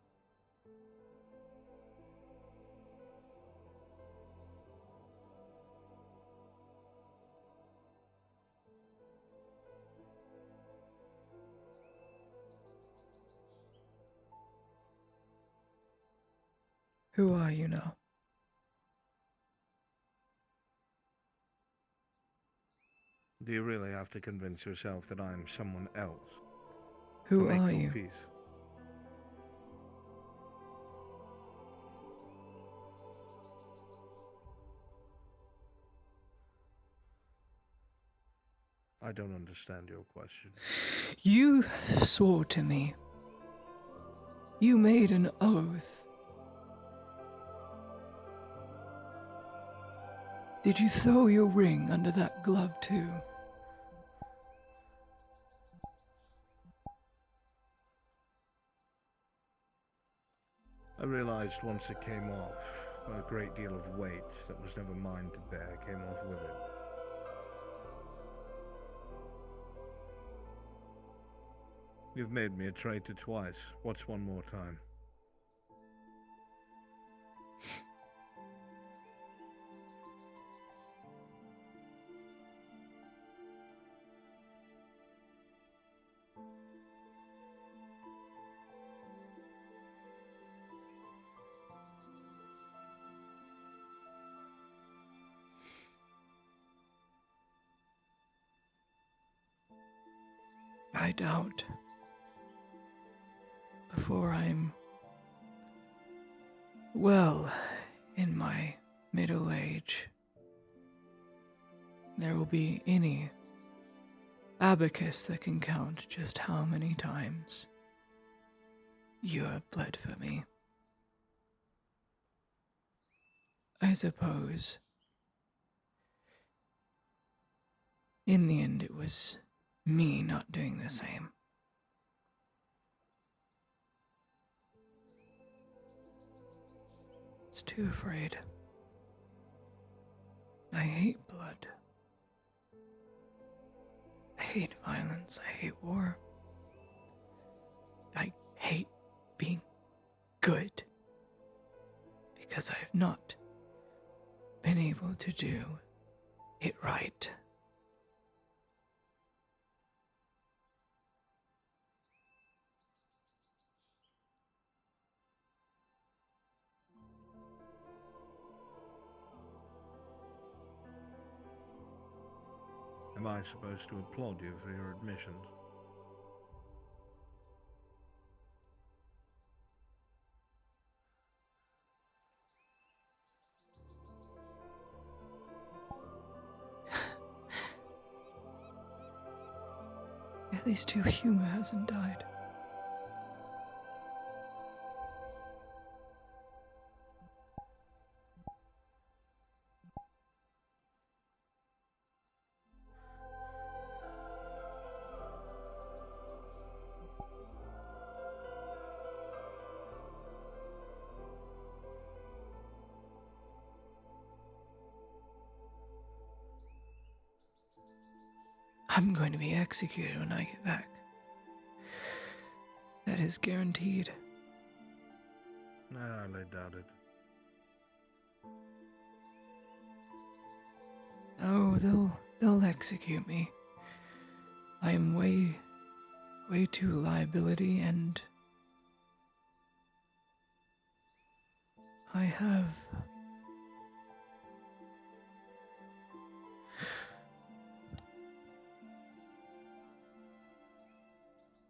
Who are you now? Do you really have to convince yourself that I'm someone else? Who to make are your you? Peace? I don't understand your question. You swore to me. You made an oath. Did you throw your ring under that glove too? I realized once it came off, a great deal of weight that was never mine to bear came off with it. You've made me a traitor twice. What's one more time? I doubt. Before I'm well in my middle age, there will be any abacus that can count just how many times you have bled for me. I suppose in the end it was me not doing the same. I was too afraid. I hate blood. I hate violence. I hate war. I hate being good because I have not been able to do it right. Am I supposed to applaud you for your admissions? At least your humor hasn't died. I'm going to be executed when I get back. That is guaranteed. I doubt it. Oh, they'll execute me. I am way too liability, and I have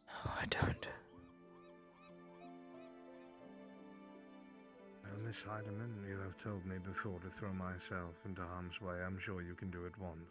no, I don't. Now, Miss Heidemann, you have told me before to throw myself into harm's way. I'm sure you can do it once.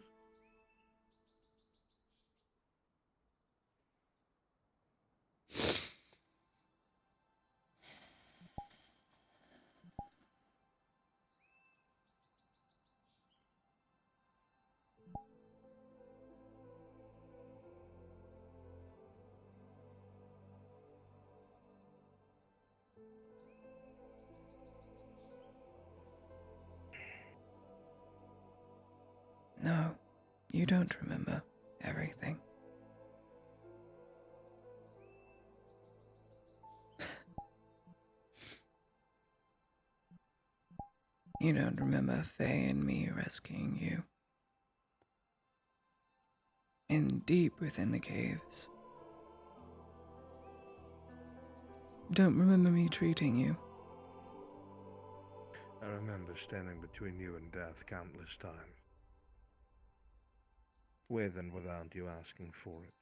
No, you don't remember everything. You don't remember Faye and me rescuing you. In deep within the caves. Don't remember me treating you. I remember standing between you and death countless times. With and without you asking for it.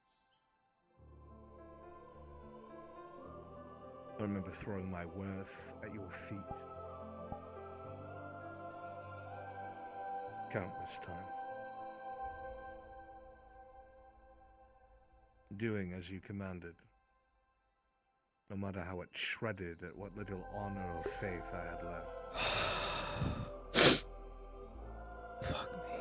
I remember throwing my worth at your feet. Countless times. Doing as you commanded. No matter how it shredded at what little honor or faith I had left. Fuck me.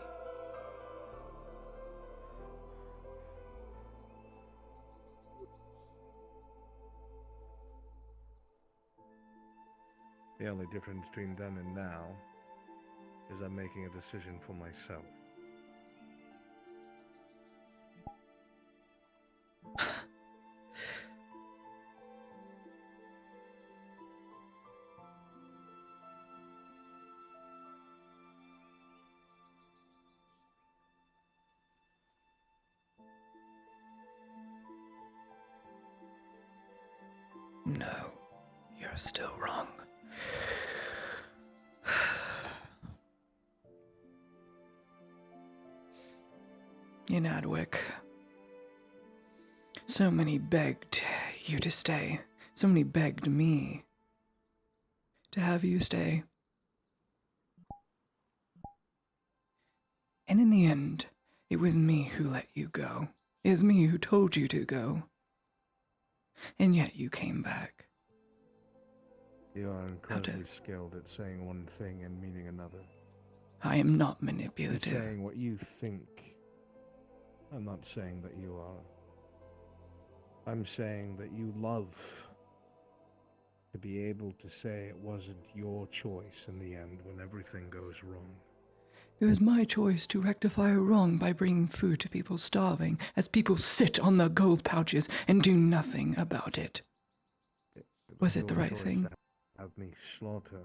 The only difference between then and now is I'm making a decision for myself. No, you're still wrong. In Adwick, so many begged you to stay. So many begged me to have you stay. And in the end, it was me who let you go. It was me who told you to go. And yet you came back. You are incredibly skilled at saying one thing and meaning another. I am not You're manipulative. saying what you think. I'm not saying that you are. I'm saying that you love to be able to say it wasn't your choice in the end when everything goes wrong. It was my choice to rectify a wrong by bringing food to people starving, as people sit on their gold pouches and do nothing about it. Was it the your right choice thing? to have me slaughter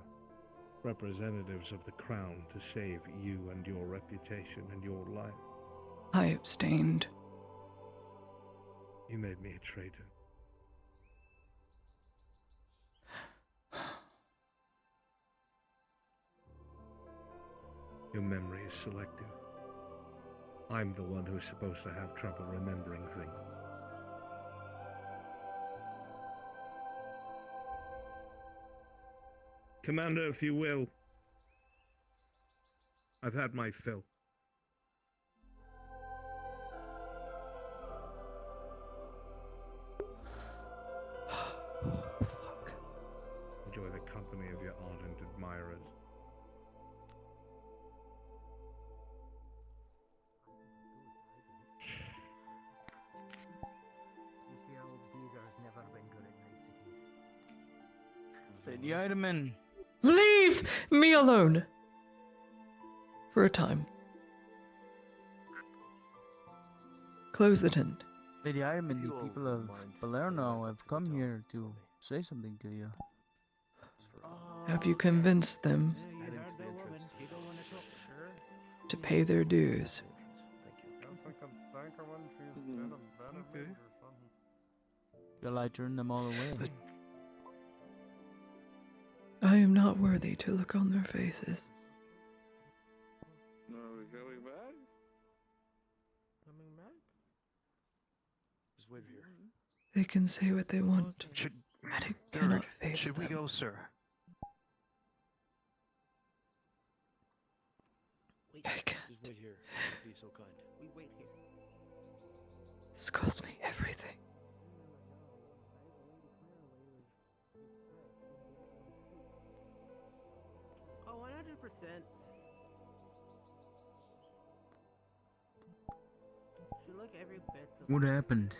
representatives of the crown to save you and your reputation and your life. I abstained. You made me a traitor. Your memory is selective. I'm the one who's supposed to have trouble remembering things. Commander, if you will. I've had my fill. Fuck. Enjoy the company of your ardent admirers. Lady Idaman. Leave me alone! For a time. Close the tent. Lady Idaman, If the you all people of mind, Palermo have to come talk here to me. say something to you. Have you convinced them Heading to the entrance to the house. to pay their dues? Shall I turn them all away? I am not worthy to look on their faces. Are we going back? Coming back? Just wait here. They can say what they want, Should, and it sir, cannot face should we them. go, sir? Wait, I can't. Just wait here. Be so kind. we wait here. This cost me everything. Oh, 100%. She look every bit of What happened?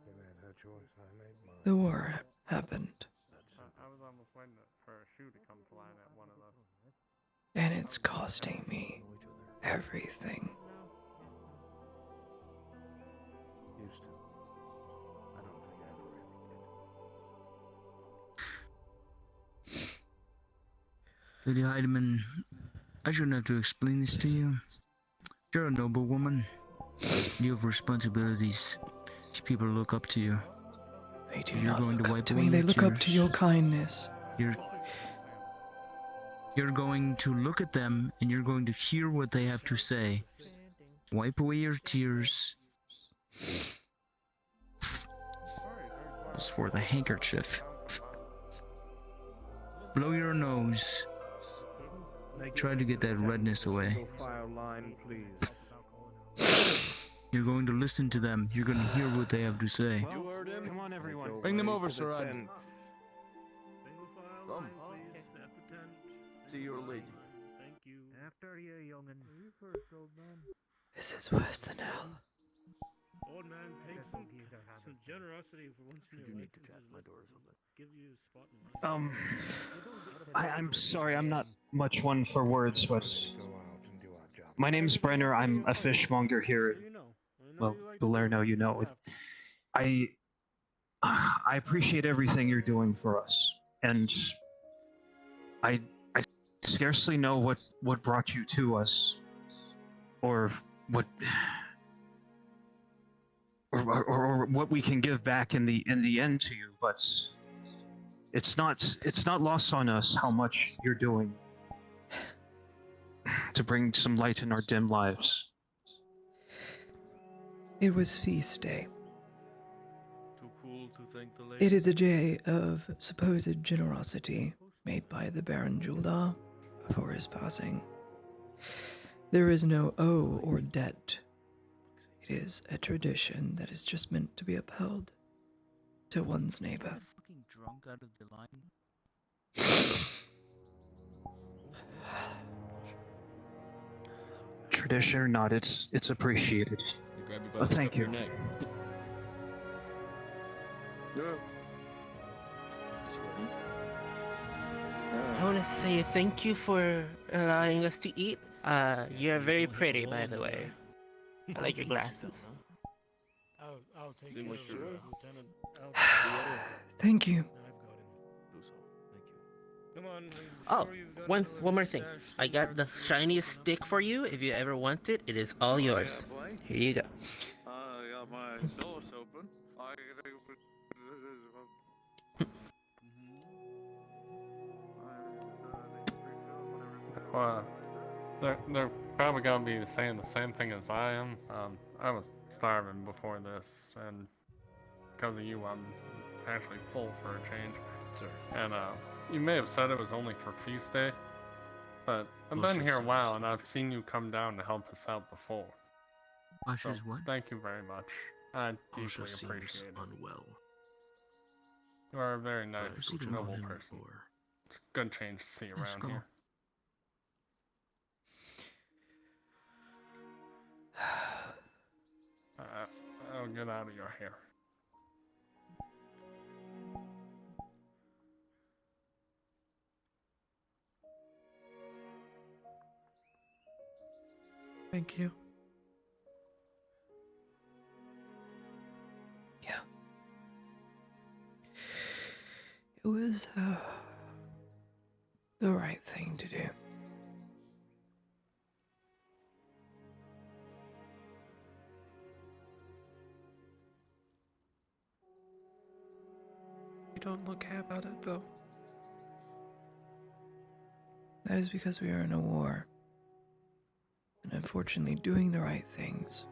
They made her choice, I made mine. The war happened, I was almost waiting for a shoe to come flying at one of those. and it's costing me everything. Used to. I don't think I ever really did. Lady Heidemann, I shouldn't have to explain this to you. You're a noble woman. You have responsibilities. These people look up to you. They They do You're not going look to up wipe to away me. They your look up to tears. your kindness. You're going to look at them and you're going to hear what they have to say. Wipe away your tears. As for the handkerchief, blow your nose. Try to get that redness away. You're going to listen to them. You're going to hear what they have to say. You heard him? Come on, everyone. Bring them over, Sir Ed. Come. See your lady. Thank you. After you, youngin. You first, old man. This is worse than hell. Old man, take some generosity for once in your life. to chat. My door is open. Give you a spot in life. I'm sorry, I'm not much one for words, but my name's Brenner. I'm a fishmonger here. Well, Galerno, you know it. I appreciate everything you're doing for us, and I scarcely know what brought you to us, or what we can give back in the end to you, but it's not lost on us how much you're doing to bring some light in our dim lives. It was feast day. Too cool to thank the lady. It is a day of supposed generosity made by the Baron Juldar before his passing. There is no owe or debt. It is a tradition that is just meant to be upheld to one's neighbor. Fucking drunk out of the line. Tradition or not, it's appreciated. You grab you by the Thank scruff of you. your neck. This way. I want to say thank you for allowing us to eat. You're very pretty, by the way. I like your glasses. I'll take Then care what of you're- it, Lieutenant. Thank you. I've got him. Do so. Thank you. Come on. I'm Oh, sure you've got one another more thing. stash I got the somewhere. shiniest stick for you. If you ever want it, it is all yours. Yeah, boy. Here you go. I got my source open. Well, they're probably gonna be saying the same thing as I am. I was starving before this, and because of you, I'm actually full for a change. Sir. And you may have said it was only for feast day, but I've Well, been sure, here a sir, while, sir. and I've seen you come down to help us out before. So Usher's what? thank you very much. I Osha deeply seems appreciate it. unwell. You are a very nice, Proceeding noble on him, person. or It's a good change to see Let's around go. here. I'll get out of your hair. Thank you. Yeah. It was the right thing to do. You don't look happy about it, though. That is because we are in a war. And unfortunately, doing the right things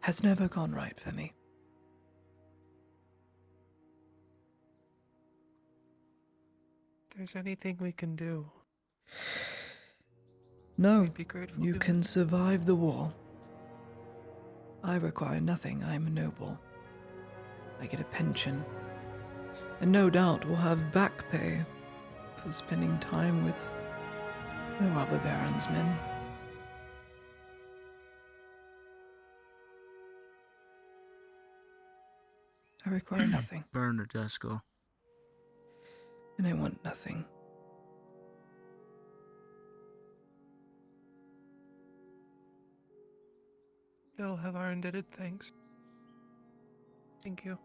has never gone right for me. If there's anything we can do, No, we'd be grateful you to can it. survive the war. I require nothing. I am a noble. I get a pension. And no doubt will have back pay for spending time with the robber baron's men. I require nothing, Burn it, Desco. and I want nothing. Still have our indebted thanks. Thank you.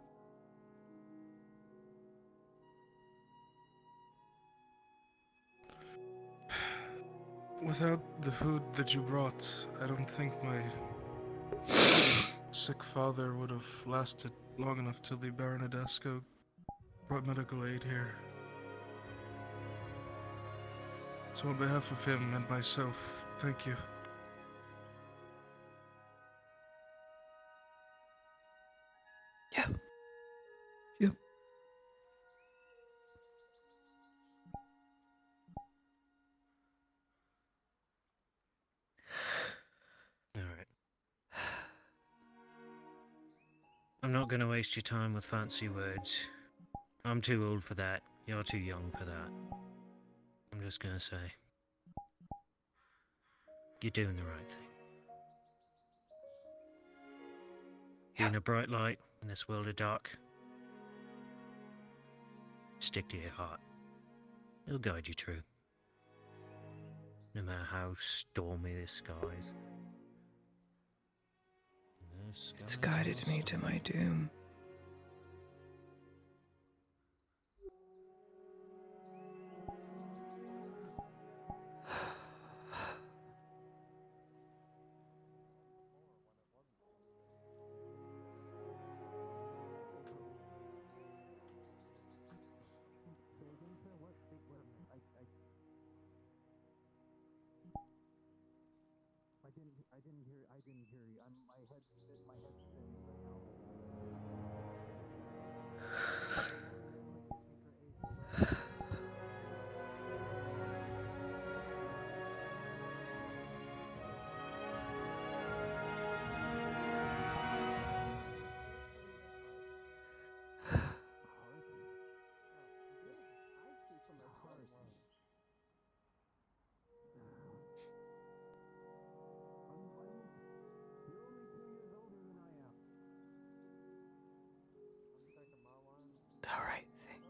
Without the food that you brought, I don't think my sick father would have lasted long enough till the Baronadesco brought medical aid here. So on behalf of him and myself, thank you. Yeah. Yeah. Alright. I'm not gonna waste your time with fancy words. I'm too old for that. You're too young for that. I'm just gonna say, you're doing the right thing. Being a bright light in this world of dark. Stick to your heart. It'll guide you through. No matter how stormy the skies. It's guided me to my doom. I didn't hear you. My head's spinning right now. The right thing.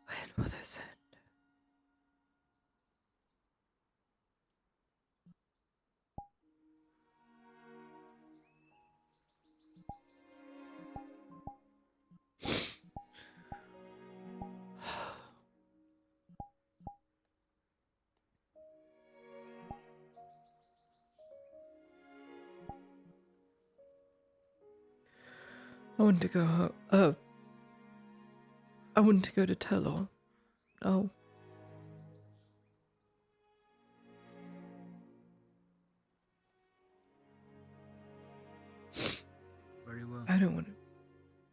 When will this end? I want to go. I want to go to Telor. Oh. Very well. I don't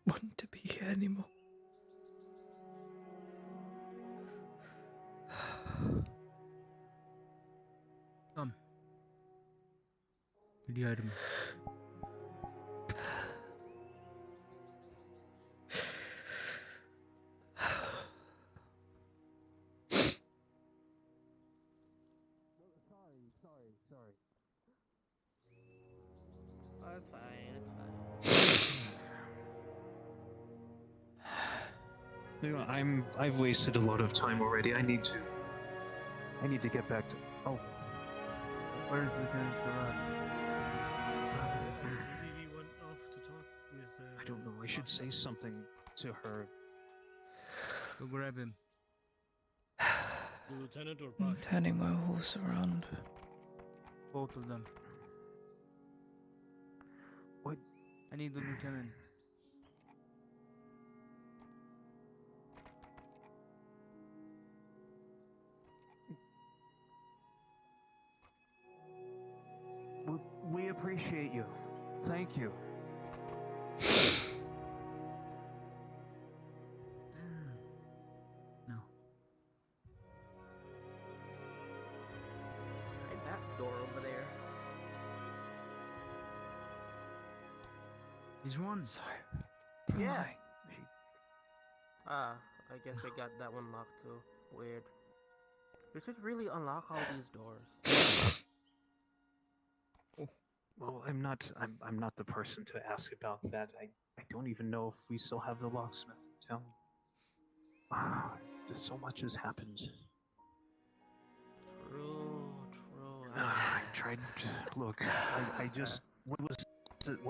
want to be here anymore. Come. Hadi me. Sorry. Oh, it's fine, You know, I've wasted a lot of time already. I need to get back to. Oh, Where's Lieutenant Sherrod? He went off to talk with. I don't know. I should say something to her. Go grab him. The lieutenant or I'm Buck? turning my horse around. Both of them. What? I need the lieutenant. We appreciate you. Thank you. No. Try that door over there. He's one. Sorry. Yeah. Why? Ah, I guess we got that one locked too. Weird. We should really unlock all these doors. Well, I'm not the person to ask about that. I don't even know if we still have the locksmith in town. Just so much has happened. True. I tried. Look, I just. What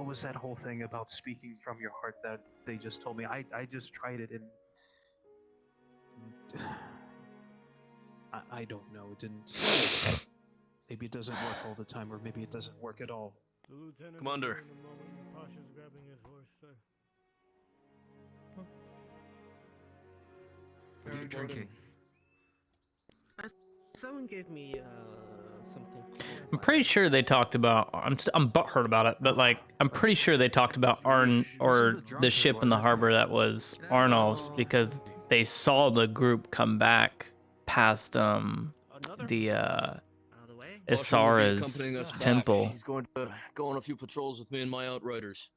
was that whole thing about speaking from your heart that they just told me? I just tried it and I don't know. It didn't. Maybe it doesn't work all the time, or maybe it doesn't work at all. The lieutenant Commander. is here in a moment. Pasha's grabbing his horse, sir. What are you drinking? Someone gave me something. I'm pretty sure they talked about. I'm butthurt about it, but like I'm pretty sure they talked about Arn or the ship in the harbor that was Arnulf's because they saw the group come back past the Isara's Accompanying us back. temple. He's going to go on a few patrols with me and my outriders.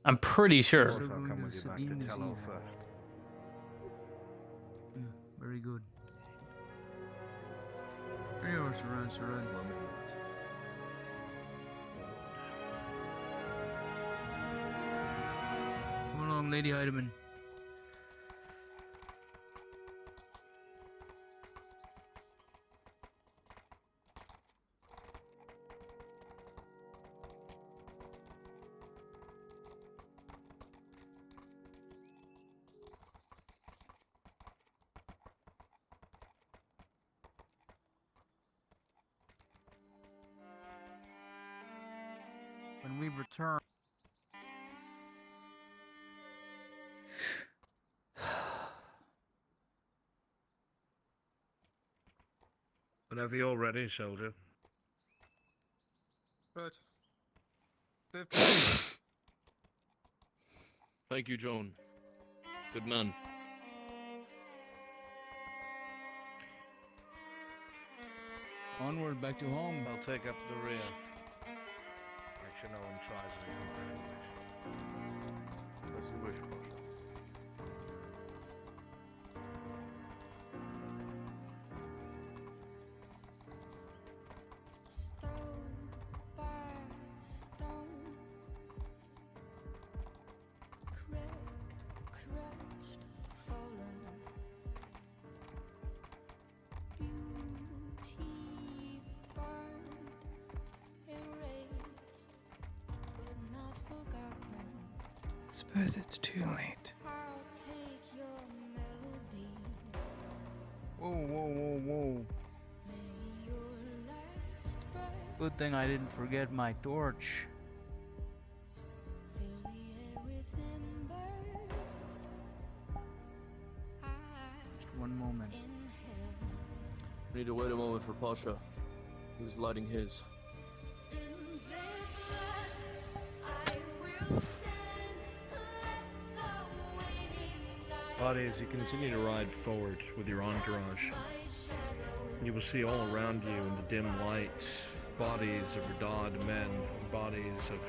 I'm pretty sure. If I'll come with you back to Tello first. Very good. Here you are, Saran. Come along, Lady Heidemann. When we return. Whenever you're ready, soldier. Right. Thank you, Joan. Good man. Onward, back to home. I'll take up the rear. Make sure no one tries anything foolish. As you wish, Pasha. Suppose it's too late. Whoa. Good thing I didn't forget my torch. Just one moment. We need to wait a moment for Pasha. He was lighting his. Buddy, as you continue to ride forward with your entourage, you will see all around you in the dim light bodies of Radad men, bodies of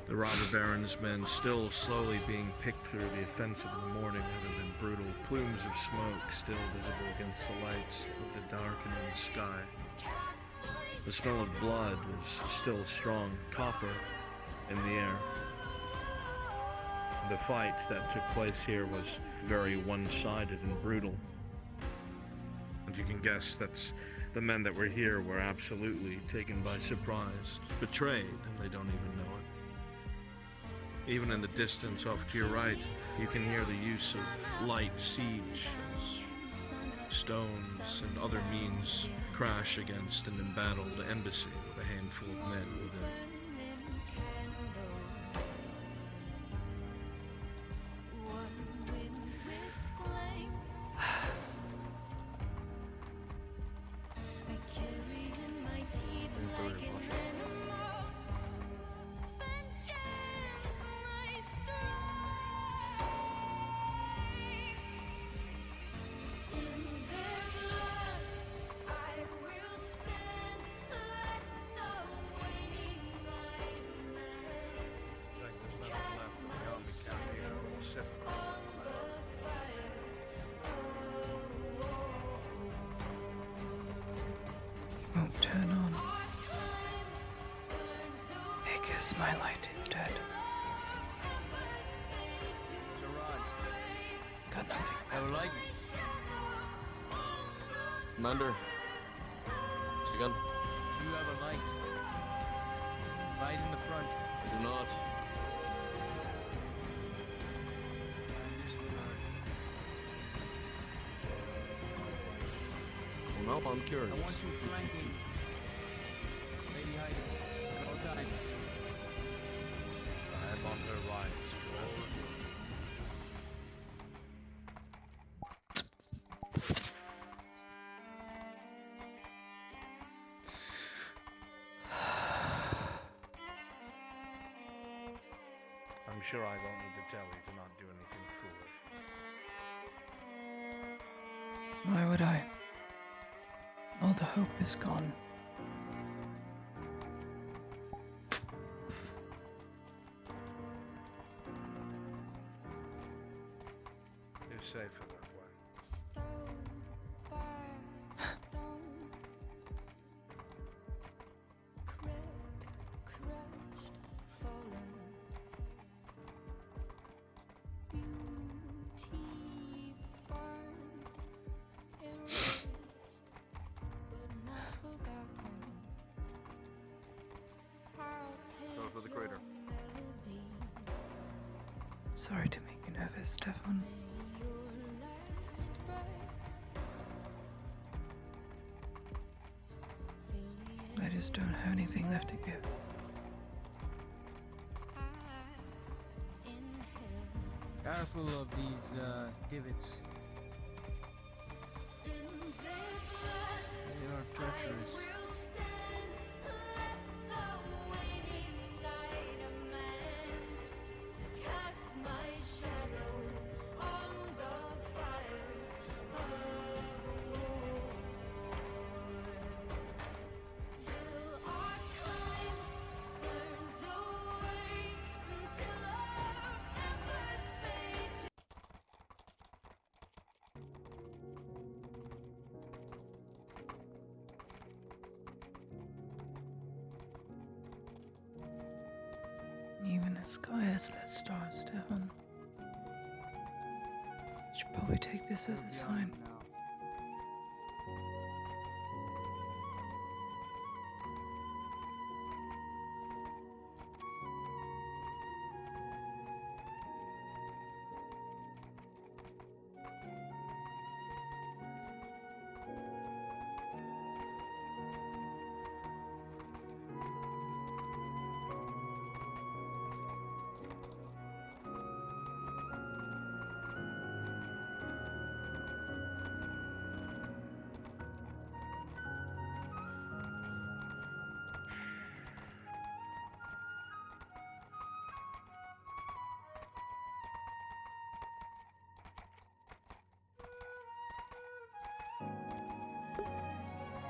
the robber baron's men still slowly being picked through. The offensive of the morning having been brutal. Plumes of smoke still visible against the lights of the darkening sky. The smell of blood is still strong, copper in the air. The fight that took place here was very one-sided and brutal. And you can guess that the men that were here were absolutely taken by surprise, betrayed, and they don't even know it. Even in the distance off to your right, you can hear the use of light siege as stones and other means crash against an embattled embassy with a handful of men within. My light is dead. Got nothing Have a left. light? Commander. What's your gun? You have a light. Right in the front. I do not. Well, no, I'm curious. I want you flanking Lady Hyde at all times. I am on her right. I'm sure I don't need to tell you to not do anything foolish. Why would I? All the hope is gone. You're safer that way. Go for the crater. Sorry to make you nervous, Stefan. I just don't have anything left to give. Careful of these divots. They are treacherous. Even the sky has less stars, Stefan. Should probably take this as a sign.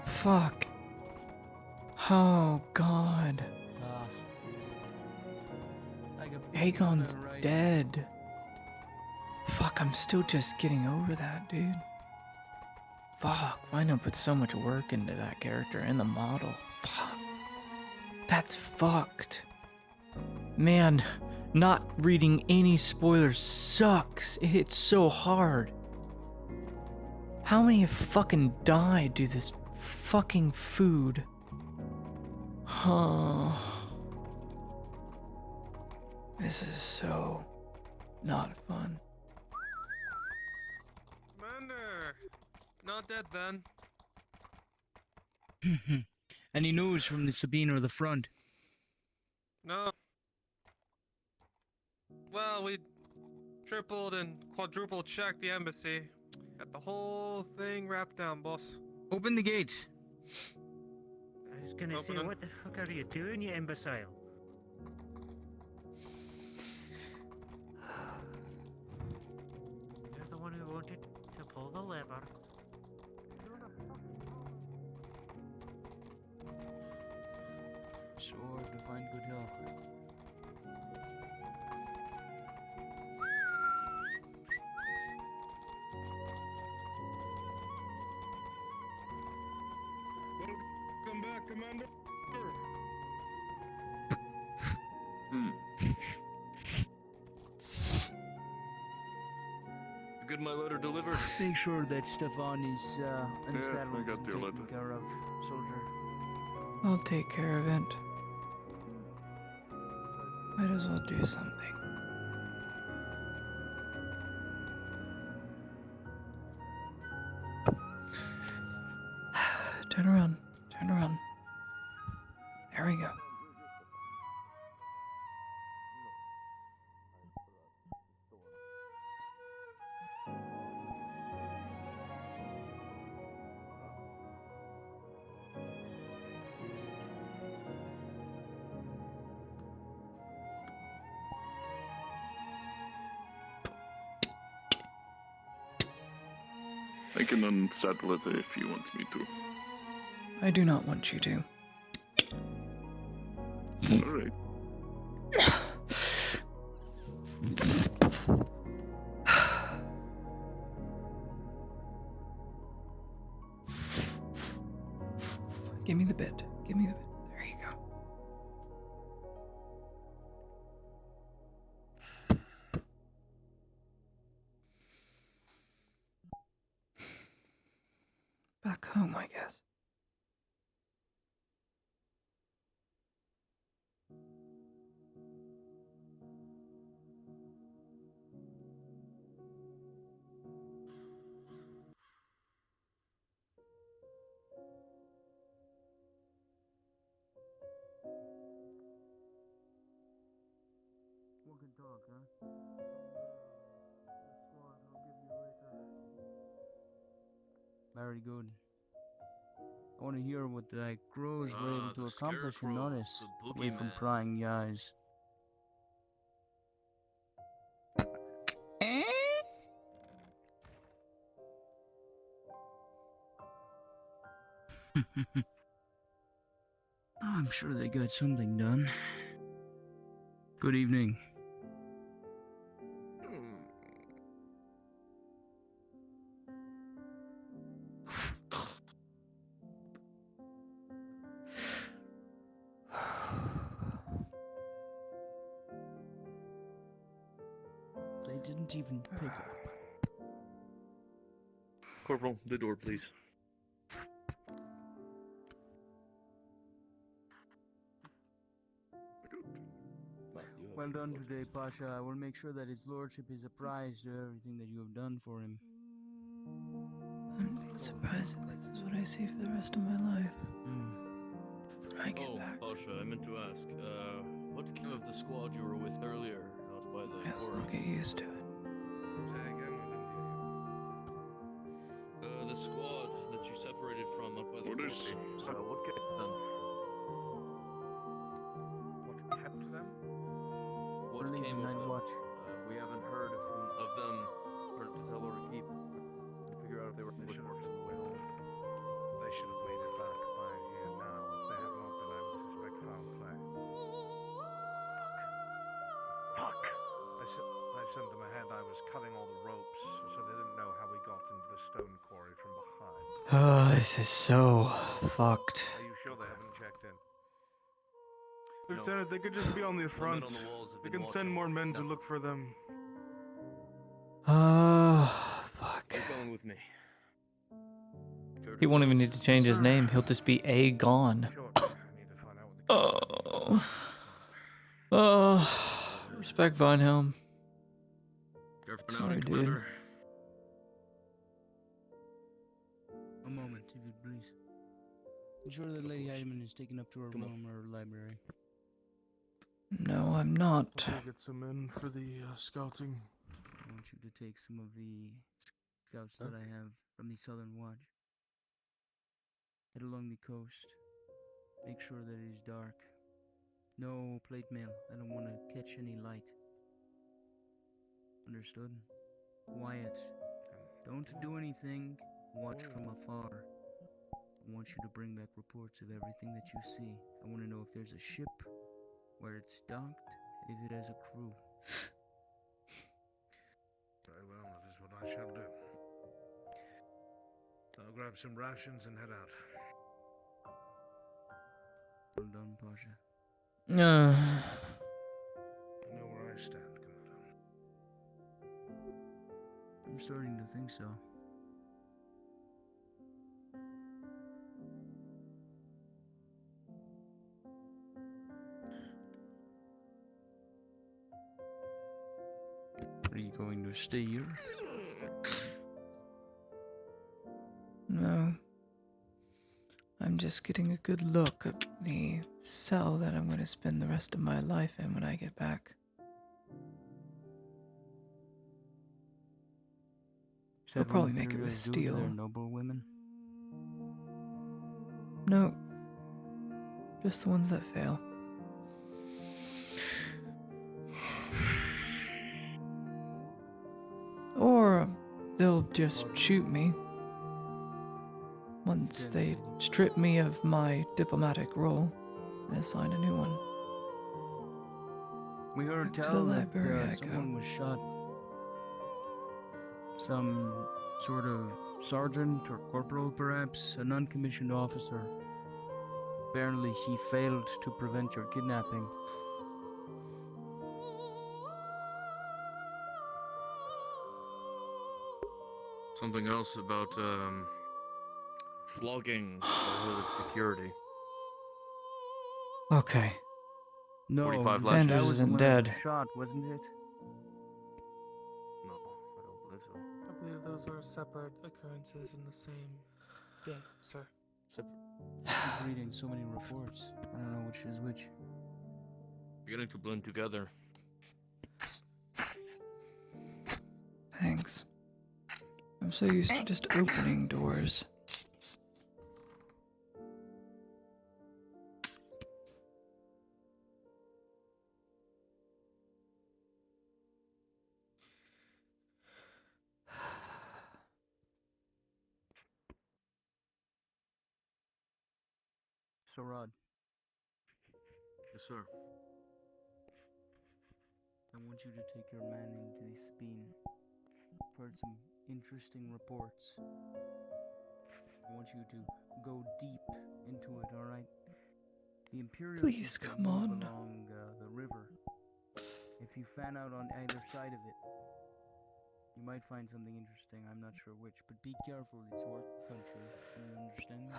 Fuck. Oh, God. Aegon's dead. Fuck, I'm still just getting over that, dude. Fuck, Vino put so much work into that character and the model. Fuck. That's fucked. Man, not reading any spoilers sucks. It hits so hard. How many have fucking died due to this fucking food? Huh. This is so not fun. Commander! Not dead then. Any news from the Sabine or the front? No. Well, we tripled and quadruple checked the embassy. Got the whole thing wrapped down, boss. Open the gates. I was gonna say, Open 'em. what the fuck are you doing, you imbecile? You're the one who wanted to pull the lever. Sword to find good health. Welcome back, Commander. You get my letter delivered? Make sure that Stefan is unsettled I got and your taken letter. care of, soldier. I'll take care of it. Might as well do something. Turn around. Turn around. There we go. I can unsettle it if you want me to. I do not want you to. Alright. Give me the bit. Give me the bit. There you go. Back home, I guess. We can talk, huh? Very good. I want to hear what the crows were able to the accomplish in scarecrow, Norris, the away from boogeyman. prying eyes. I'm sure they got something done. Good evening. They didn't even pick up. Corporal, the door, please. Well done today, Pasha. I will make sure that his lordship is apprised of everything that you have done for him. I'm surprised if this is what I see for the rest of my life. When I get back. Pasha, I meant to ask, what became of the squad you were with earlier out by the Yes, quarry? I'll get used to it. Say again, I didn't hear you. The squad that you separated from up by the What quarry. is- What kept them? What kept them? What Relieve came the of night them? watch. We haven't heard of them or to tell or to keep. To figure out if they were They ambushed should or have on the way home. They should have made it back by here now. If they have not, then I would suspect foul play. Fuck! I sent them ahead. I was cutting all the ropes, so they didn't know how we got into the stone quarry from behind. Oh, this is so fucked. Are you sure they haven't checked in? Lieutenant, they could just be on the front. on the walls have We been can send watching. more men to Nothing. look for them. Oh, fuck. You're going with me. He won't even need to change his name. He'll just be A gone. Sure. I need to find out what the Oh. Oh. Respect Vinehelm. Careful now, Sorry, dude. Commander. A moment, if you please. Ensure that Lady Heidemann is taken up to her room or library. No, I'm not. Okay, get some men for the scouting. I want you to take some of the scouts that I have from the Southern Watch. Head along the coast. Make sure that it is dark. No plate mail. I don't want to catch any light. Understood? Quiet. Don't do anything. Watch from afar. I want you to bring back reports of everything that you see. I want to know if there's a ship, where it's docked, if it has a crew. Very well, that is what I shall do. I'll grab some rations and head out. Well done, Pasha. I'm starting to think so. Are you going to stay here? No. I'm just getting a good look at the cell that I'm going to spend the rest of my life in when I get back. They'll probably make it with steel. They're noble women. No. Just the ones that fail. Or they'll just shoot me once they strip me of my diplomatic role and assign a new one. We heard Back to tell the that library I go. someone was shot. Some sort of sergeant or corporal, perhaps, a non-commissioned officer. Apparently he failed to prevent your kidnapping. Something else about flogging prohibited security. Okay. No, 45 that Sanders was the isn't one that dead. was shot, wasn't it? No, I don't believe so. I believe those were separate occurrences in the same day, sir. I'm reading so many reports. I don't know which is which. Beginning to blend together. Thanks. I'm so used to just opening doors. So, Rod, Yes, sir. I want you to take your man into this bean. I've heard some interesting reports. I want you to go deep into it, alright? The Imperials Please, used to come move on. along the river. If you fan out on either side of it, you might find something interesting. I'm not sure which, but be careful. It's war country. You understand me?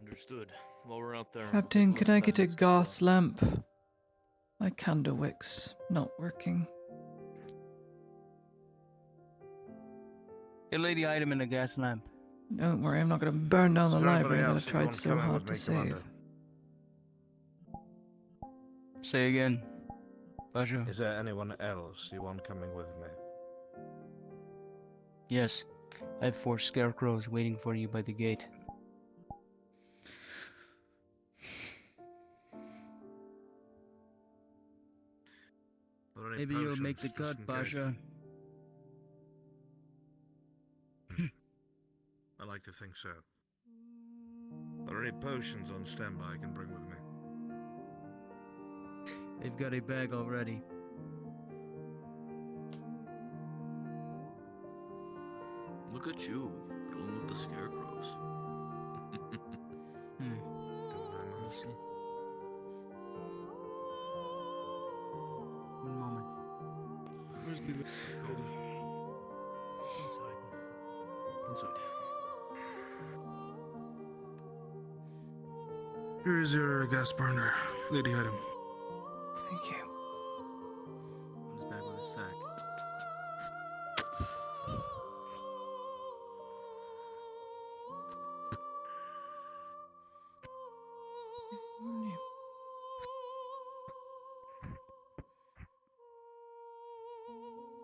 Understood. While we're out there, Captain, can I get a gas gas lamp? My candle wick's not working. Hey, lady, item in a gas lamp. Don't worry, I'm not going to burn down the Is there anybody library that I else that you tried want so coming hard with to me, save. Commander? Say again. Basha. Is there anyone else you want coming with me? Yes. I have 4 scarecrows waiting for you by the gate. Maybe you'll make the cut, Basha. I like to think so. Are there any potions on standby I can bring with me? They've got a bag already. Look at you, going with the scarecrows. Let me see. One moment. Where's the lady? Inside. Here is your gas burner, lady item. Thank you. Comes back with a sack.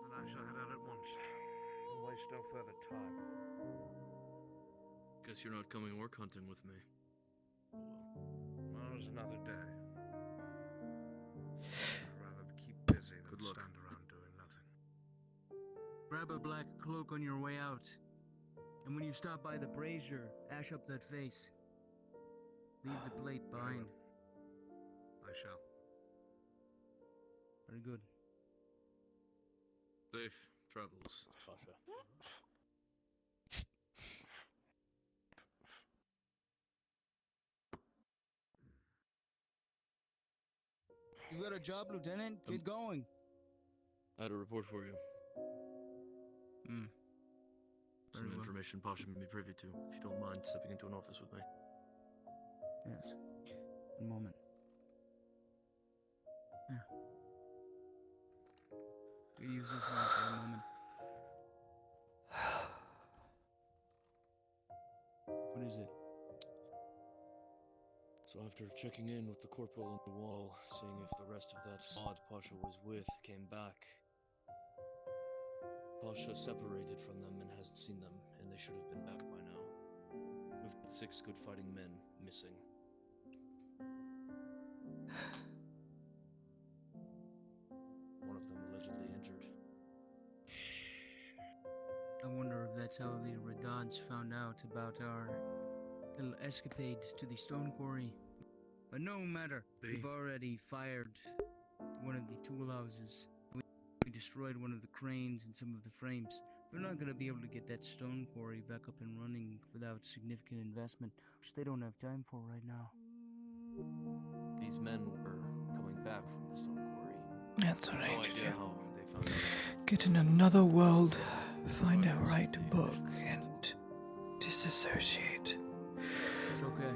Then I shall head out at once. And waste no further time. Guess you're not coming work hunting with me. Tomorrow's another day. I'd rather keep busy than Good luck. stand around doing nothing. Grab a black cloak on your way out. And when you stop by the brazier, ash up that face. Leave the plate behind. I shall. Very good. Safe travels, Pasha. You got a job, Lieutenant? Get going. I had a report for you. Some Very well. information Pasha may be privy to, if you don't mind stepping into an office with me. Yes. One moment. Yeah. We use this one for a moment. What is it? So after checking in with the corporal on the wall, seeing if the rest of that squad Pasha was with came back, Pasha separated from them and hasn't seen them, and they should have been back by now. We've got 6 good fighting men missing. One of them allegedly injured. I wonder if that's how the Radans found out about our little escapade to the stone quarry. But no matter, we've already fired one of the tool houses. We destroyed one of the cranes and some of the frames. We're not going to be able to get that stone quarry back up and running without significant investment, which they don't have time for right now. These men were coming back from the stone quarry. That's what I No need to idea do. how they found out. Get in another world, find a right book, and disassociate. It's okay.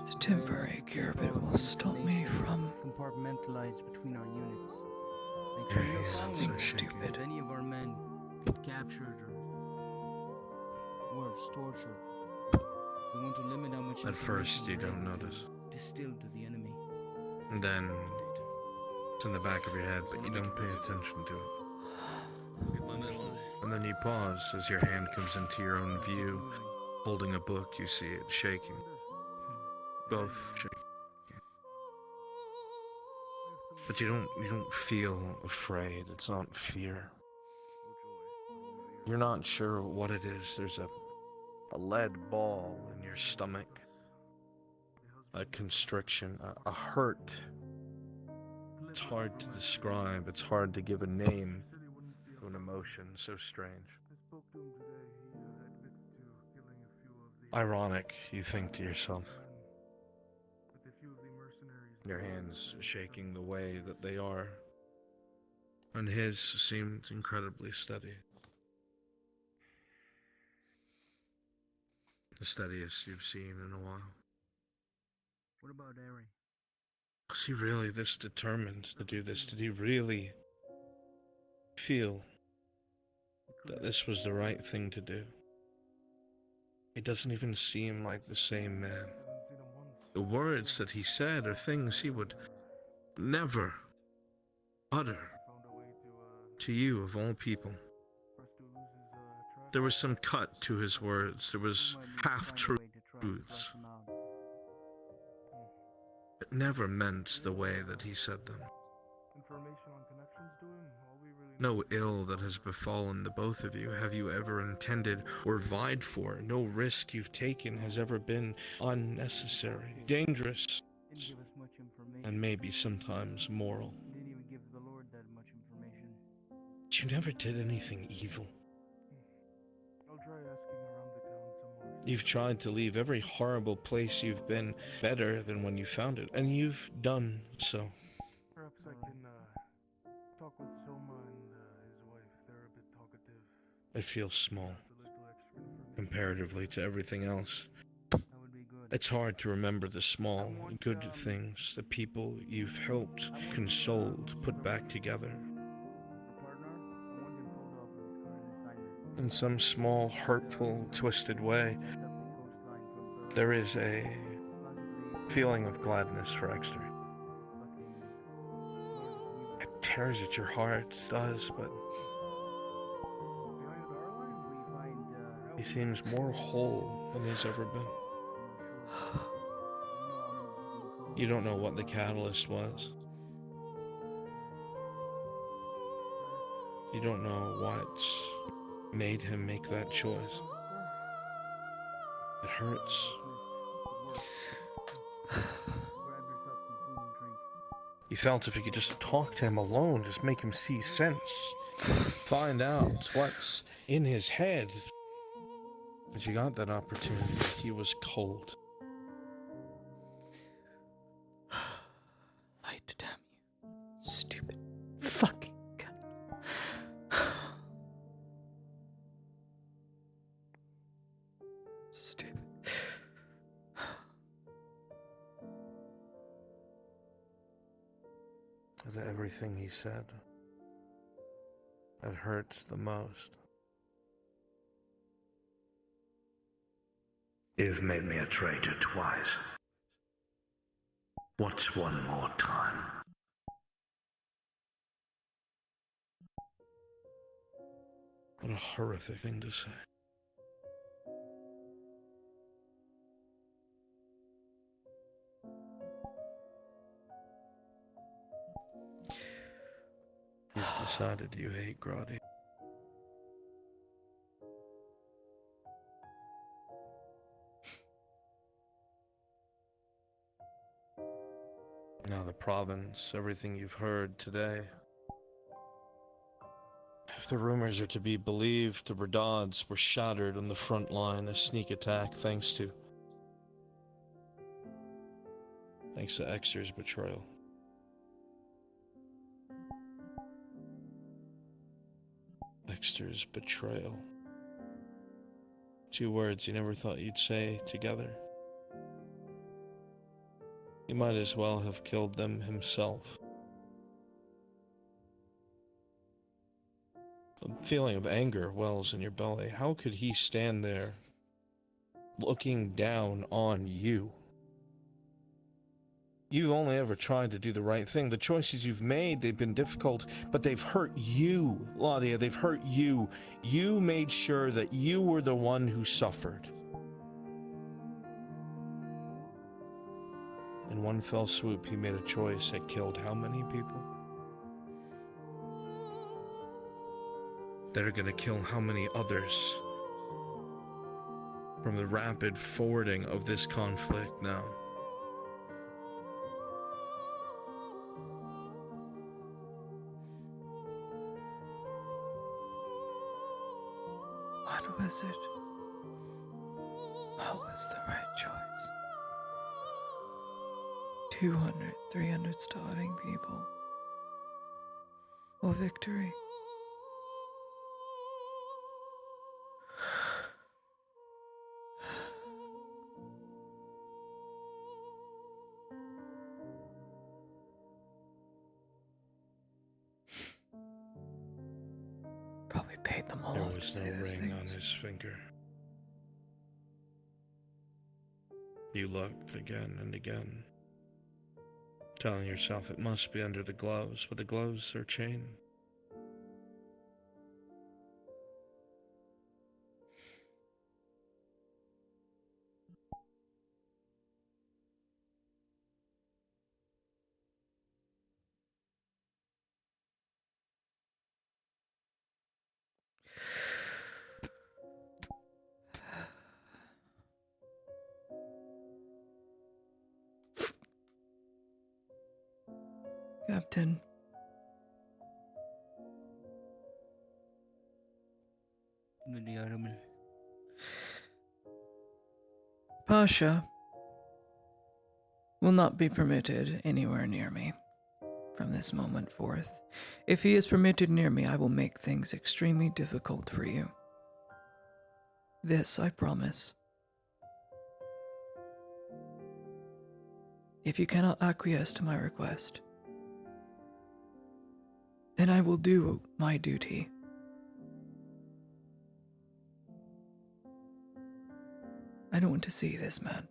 It's a temporary cure, but it will stop me from compartmentalized between our units. Make There sure is something stupid. If any of our men get captured or worse, tortured, we want to limit how much At first, you information we're don't able to notice. distill to the enemy. And then it's in the back of your head, but you don't pay attention to it. And then you pause as your hand comes into your own view. Holding a book, you see it shaking. Both shaking. But you don't feel afraid. It's not fear. You're not sure what it is. There's a lead ball in your stomach. A constriction, a hurt. It's hard to describe. It's hard to give a name to an emotion so strange. Ironic, you think to yourself. Your hands shaking the way that they are, and his seemed incredibly steady. The steadiest you've seen in a while. What about Ari? Was he really this determined to do this? Did he really feel that this was the right thing to do? It doesn't even seem like the same man. The words that he said are things he would never utter to you of all people. There was some cut to his words. There was half-truths. It never meant the way that he said them. No ill that has befallen the both of you have you ever intended or vied for. No risk you've taken has ever been unnecessary, dangerous, and maybe sometimes moral. Didn't even give the Lord that much information. But you never did anything evil. I'll try asking around the town some more. You've tried to leave every horrible place you've been better than when you found it, and you've done so. Perhaps I can talk with Soma and his wife. They're a bit talkative. It feels small, comparatively to everything else. It's hard to remember the small, good things, the people you've helped, consoled, put back together. In some small, hurtful, twisted way, there is a feeling of gladness for Exeter. It tears at your heart, it does, but he seems more whole than he's ever been. You don't know what the catalyst was. You don't know what made him make that choice. It hurts. You felt if you could just talk to him alone, just make him see sense, find out what's in his head. But you got that opportunity. He was cold. Light, damn you. Stupid fucking gun. At everything he said. That hurts the most. You've made me a traitor twice. What's one more time? What a horrific thing to say. You've decided you hate Grotti. Now the province, everything you've heard today. If the rumors are to be believed, the Bradauds were shattered on the front line, a sneak attack thanks to Exter's betrayal. Exter's betrayal. 2 words you never thought you'd say together. He might as well have killed them himself. A feeling of anger wells in your belly. How could he stand there, looking down on you? You've only ever tried to do the right thing. The choices you've made, they've been difficult, but they've hurt you, Laudia. They've hurt you. You made sure that you were the one who suffered. In one fell swoop, he made a choice that killed how many people? That are going to kill how many others? From the rapid forwarding of this conflict now. What was it? What was the right choice? 200, 300 starving people. Or victory? Probably paid them all There off to was say no those ring on things. his finger. You looked again and again, telling yourself it must be under the gloves, but the gloves are chain. Captain. Pasha will not be permitted anywhere near me from this moment forth. If he is permitted near me, I will make things extremely difficult for you. This I promise. If you cannot acquiesce to my request, then I will do my duty. I don't want to see this man.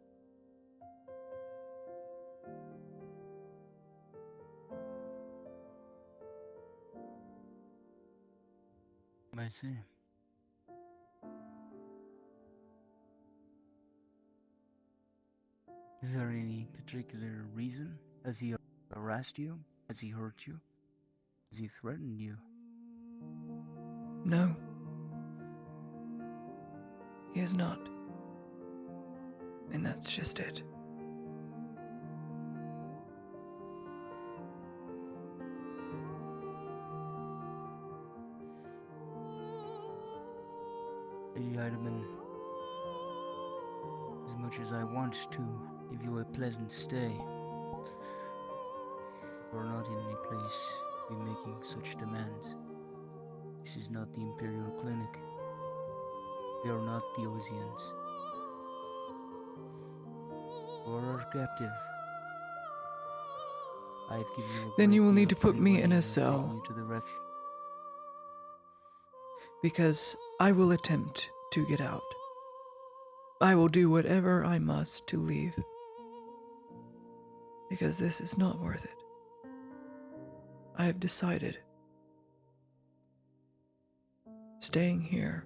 I see. Is there any particular reason? Has he harassed you? Has he hurt you? Has he threatened you? No. He is not. And that's just it. Lady Idaman, as much as I want to give you a pleasant stay, we're not in a place to be making such demands. This is not the Imperial Clinic. We are not the Ozians. You are our captive. I've given you a Then great you will deal need to of put me leeway in a and cell. taken you to the refuge. Because I will attempt to get out. I will do whatever I must to leave. Because this is not worth it. I have decided. Staying here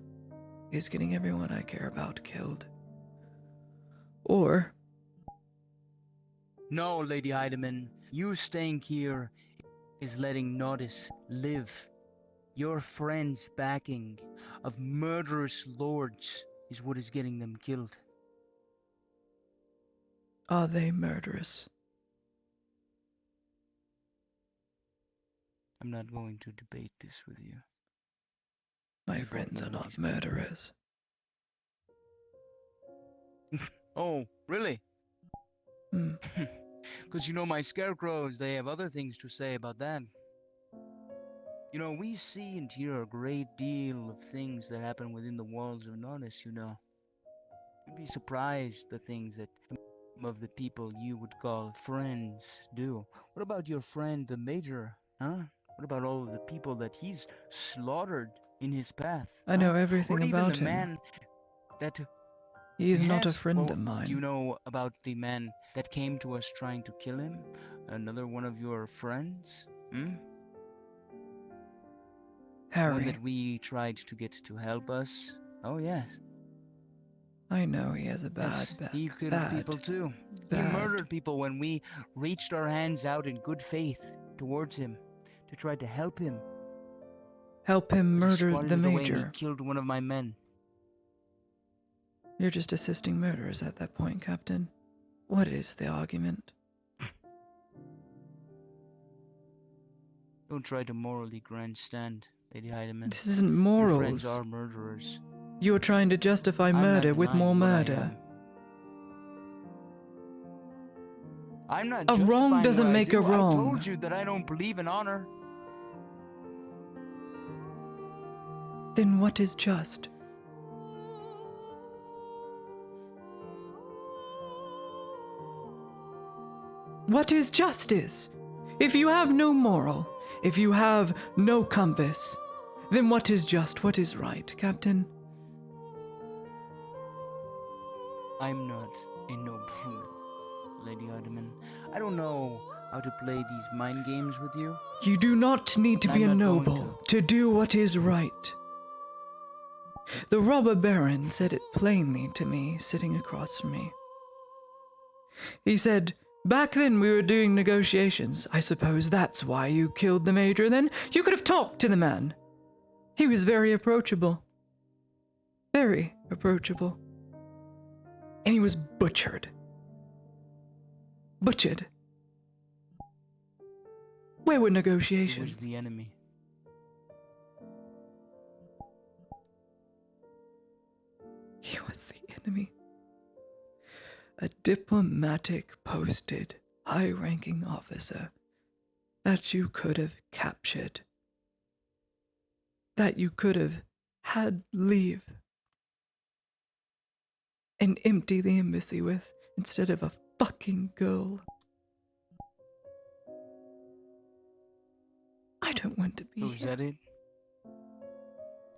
is getting everyone I care about killed. Or No, Lady Heidemann, you staying here is letting Nodis live. Your friend's backing of murderous lords is what is getting them killed. are they murderous? I'm not going to debate this with you. My You both friends know are what not he's gonna do. murderers. Oh, really? Hmm. Because you know my scarecrows, they have other things to say about that. You know, we see and hear a great deal of things that happen within the walls of Nodis, you know. You'd be surprised the things that some of the people you would call friends do. What about your friend, the Major, huh? What about all of the people that he's slaughtered in his path? I know huh? everything Or even about the him. man that... He is not a Yes, friend well, of mine. do you know about the man that came to us trying to kill him? Another one of your friends? Hmm? Harry. One that we tried to get to help us? Oh, yes. I know he has a Yes, bad, he killed people too. He murdered people when we reached our hands out in good faith towards him to try to help him. Help him But he murder swatted the it away and he Major. killed one of my men. You're just assisting murderers at that point, Captain. What is the argument? Don't try to morally grandstand, Lady Heidemann. This isn't Your friends morals. are murderers. You are trying to justify I'm not murder with denying more what I murder. am. I'm not A justifying wrong doesn't what I make a do. I wrong. told you that I don't believe in honor. Then what is just? What is justice? If you have no moral, if you have no compass, then what is just, what is right, Captain? I'm not a nobleman, Lady Heidemann. I don't know how to play these mind games with you. You do not need to And be a I'm not going noble to do what is right. The robber baron said it plainly to me, sitting across from me. He said, "Back then we were doing negotiations. I suppose that's why you killed the Major then? You could have talked to the man. He was very approachable. Very approachable. And he was butchered. Butchered. Where were Who negotiations? was the enemy? He was the enemy. A diplomatic posted, high-ranking officer that you could have captured. That you could have had leave and empty the embassy with instead of a fucking girl. I don't want to be So is here. that it?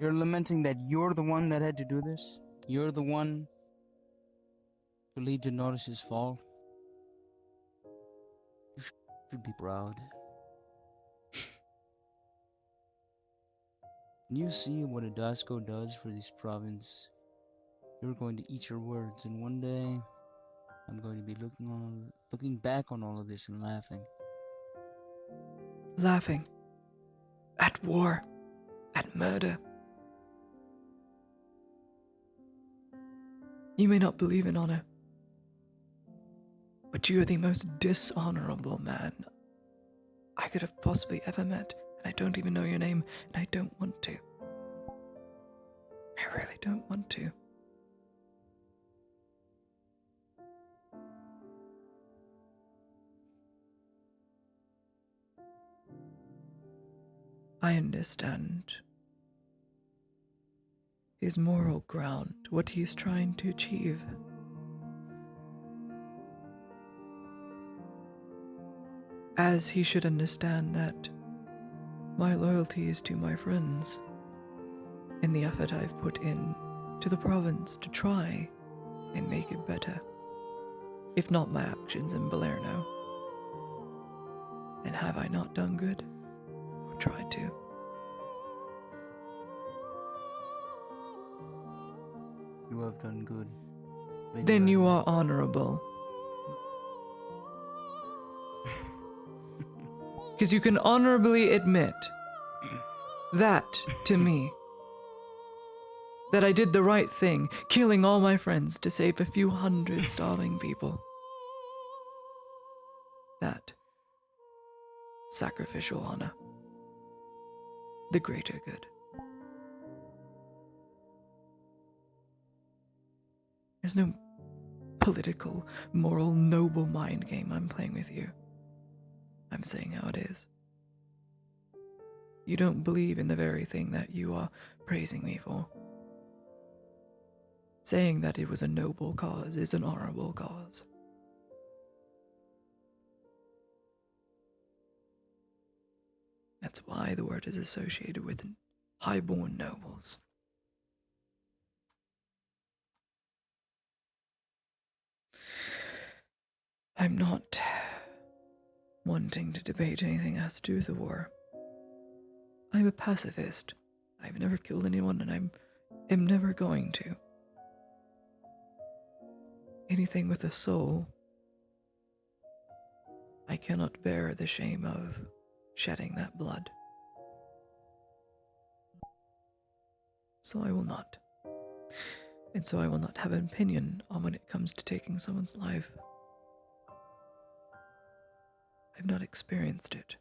You're lamenting that you're the one that had to do this? You're the one to lead to Nodis's fall? You should be proud. When you see what Adasco does for this province, you're going to eat your words, and one day I'm going to be looking back on all of this and laughing. Laughing. At war. At murder. You may not believe in honor, but you are the most dishonorable man I could have possibly ever met, and I don't even know your name, and I don't want to. I really don't want to. I understand his moral ground, what he's trying to achieve. As he should understand that my loyalty is to my friends and the effort I've put in to the province to try and make it better. If not my actions in Balerno, then have I not done good or tried to? You have done good. Then you are honorable. Because you can honorably admit that to me. That I did the right thing, killing all my friends to save a few hundred starving people. That sacrificial honor. The greater good. There's no political, moral, noble mind game I'm playing with you. I'm saying how it is. You don't believe in the very thing that you are praising me for. Saying that it was a noble cause is an honorable cause. That's why the word is associated with high-born nobles. I'm not wanting to debate anything that has to do with the war. I'm a pacifist. I've never killed anyone, and I am never going to. Anything with a soul, I cannot bear the shame of shedding that blood. So I will not. And so I will not have an opinion on when it comes to taking someone's life. I've not experienced it.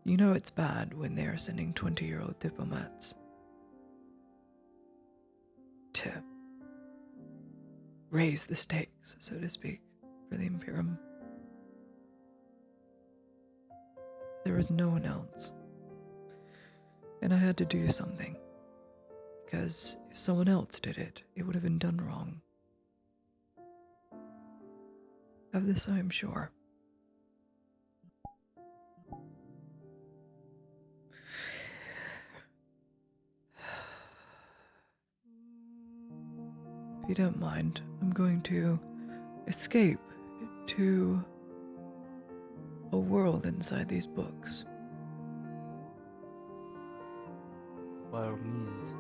You know it's bad when they are sending 20-year-old diplomats to raise the stakes, so to speak, for the Imperium. There was no one else. And I had to do something. Because if someone else did it, it would have been done wrong. Of this I am sure. If you don't mind, I'm going to escape to a world inside these books. By all means.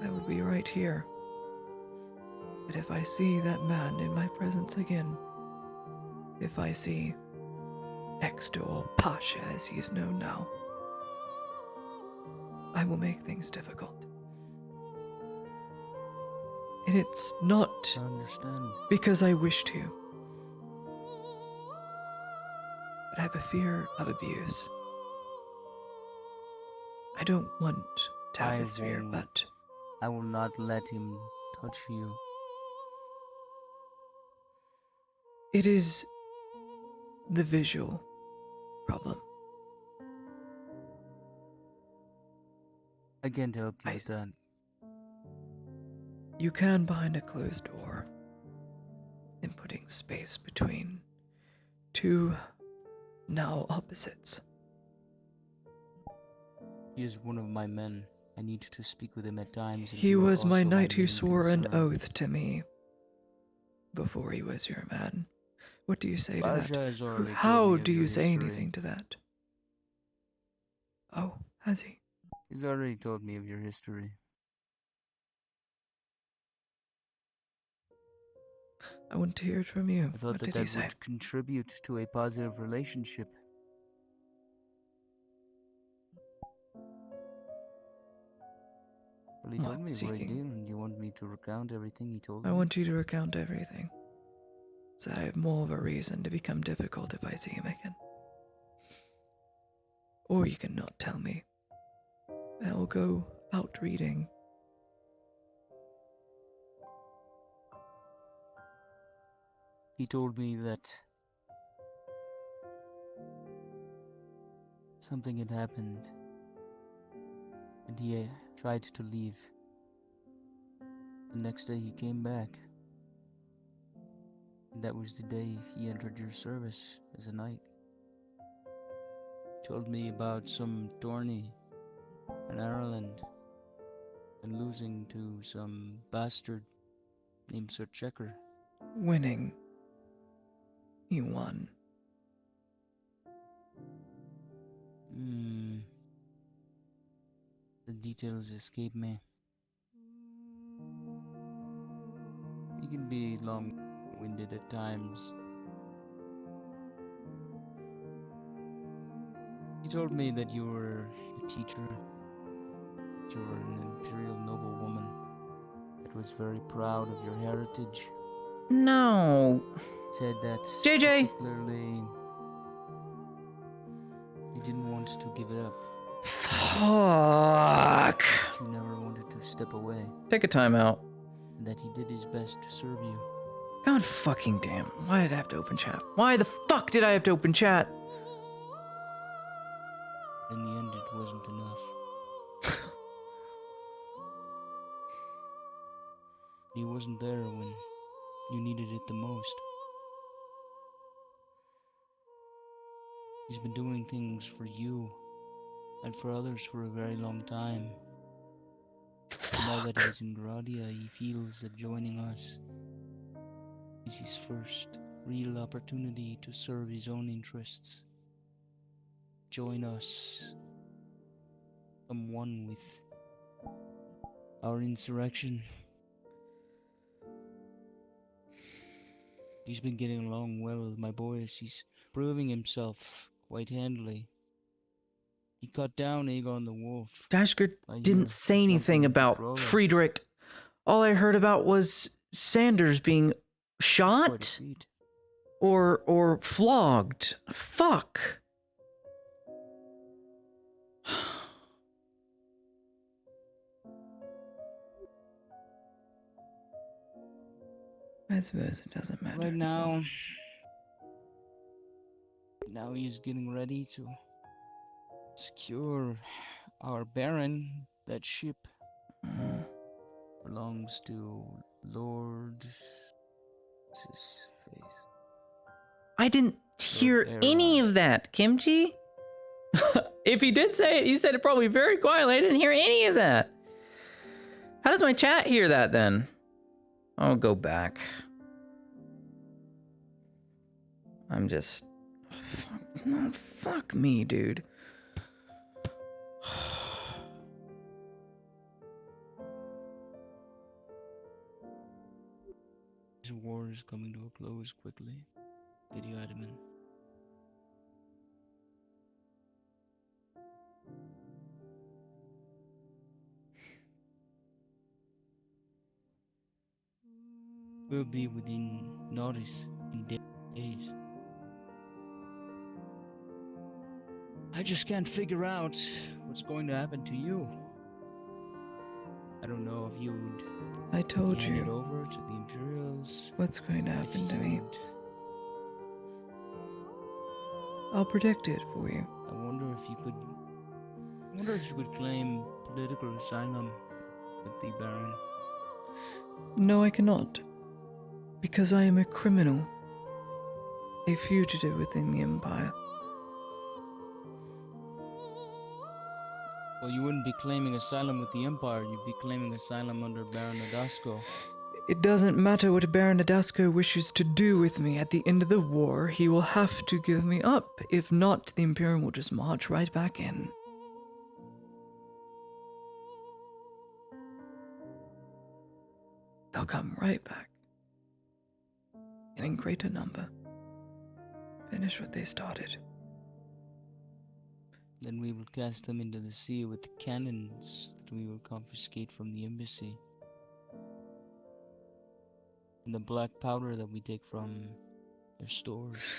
I will be right here. But if I see that man in my presence again, if I see Extor or Pasha as he is known now, I will make things difficult. And it's not because I wish to, but I have a fear of abuse. I don't want to have this fear, but I will not let him touch you. it is the visual problem. I can't help you with that. You can behind a closed door, in putting space between two now opposites. He is one of my men. I need to speak with him at times. He was my knight who swore an oath to me before he was your man. What do you say to that? How do you say anything to that? Oh, has he? He's already told me of your history. I want to hear it from you. I thought What did he say? would contribute to a positive relationship. Well, he I'm told not me what he seeking. did, and you want me to recount everything he told I me? want you to recount everything, so that I have more of a reason to become difficult if I see him again. Or you can not tell me. I'll go out reading. He told me that something had happened, and he tried to leave. The next day he came back, That was the day he entered your service as a knight. He told me about some tourney in Ireland and losing to some bastard named Sir Checker. Winning. He won. The details escape me. He can be long-winded at times. He told me that you were a teacher, that you were an imperial noblewoman that was very proud of your heritage. No. Said that JJ. particularly you didn't want to give it up. Fuck. You never wanted to step away. Take a timeout. And that he did his best to serve you. God fucking damn. Why did I have to open chat? Why the fuck did I have to open chat? In the end, it wasn't enough. He wasn't there when you needed it the most. He's been doing things for you and for others for a very long time. Now that he's in Gradia, he feels that joining us is his first real opportunity to serve his own interests. Join us. Become one with our insurrection. He's been getting along well with my boys. He's proving himself quite handily. He cut down Aegon the Wolf. Dashgard didn't say anything about Friedrich. All I heard about was Sanders being shot or flogged. Fuck. I suppose it doesn't matter. Right now he's getting ready to secure our Baron. That ship belongs to Lord... What's his face? I didn't hear any of that, Kimchi. If he did say it, he said it probably very quietly. I didn't hear any of that. How does my chat hear that then? I'll go back. I'm just... No, fuck me, dude. This war is coming to a close quickly, Lady Idaman. We'll be within notice in days. I just can't figure out what's going to happen to you. I don't know if you'd I told hand it you over to the Imperials. what's going to happen to me. You'd- I'll predict it for you. I wonder if you could claim political asylum with the Baron. No, I cannot. Because I am a criminal. A fugitive within the Empire. Well, you wouldn't be claiming asylum with the Empire, you'd be claiming asylum under Baron Adasco. It doesn't matter what Baron Adasco wishes to do with me. At the end of the war, he will have to give me up. If not, the Imperium will just march right back in. They'll come right back. And in greater number. Finish what they started. Then we will cast them into the sea with the cannons that we will confiscate from the embassy. And the black powder that we take from their stores.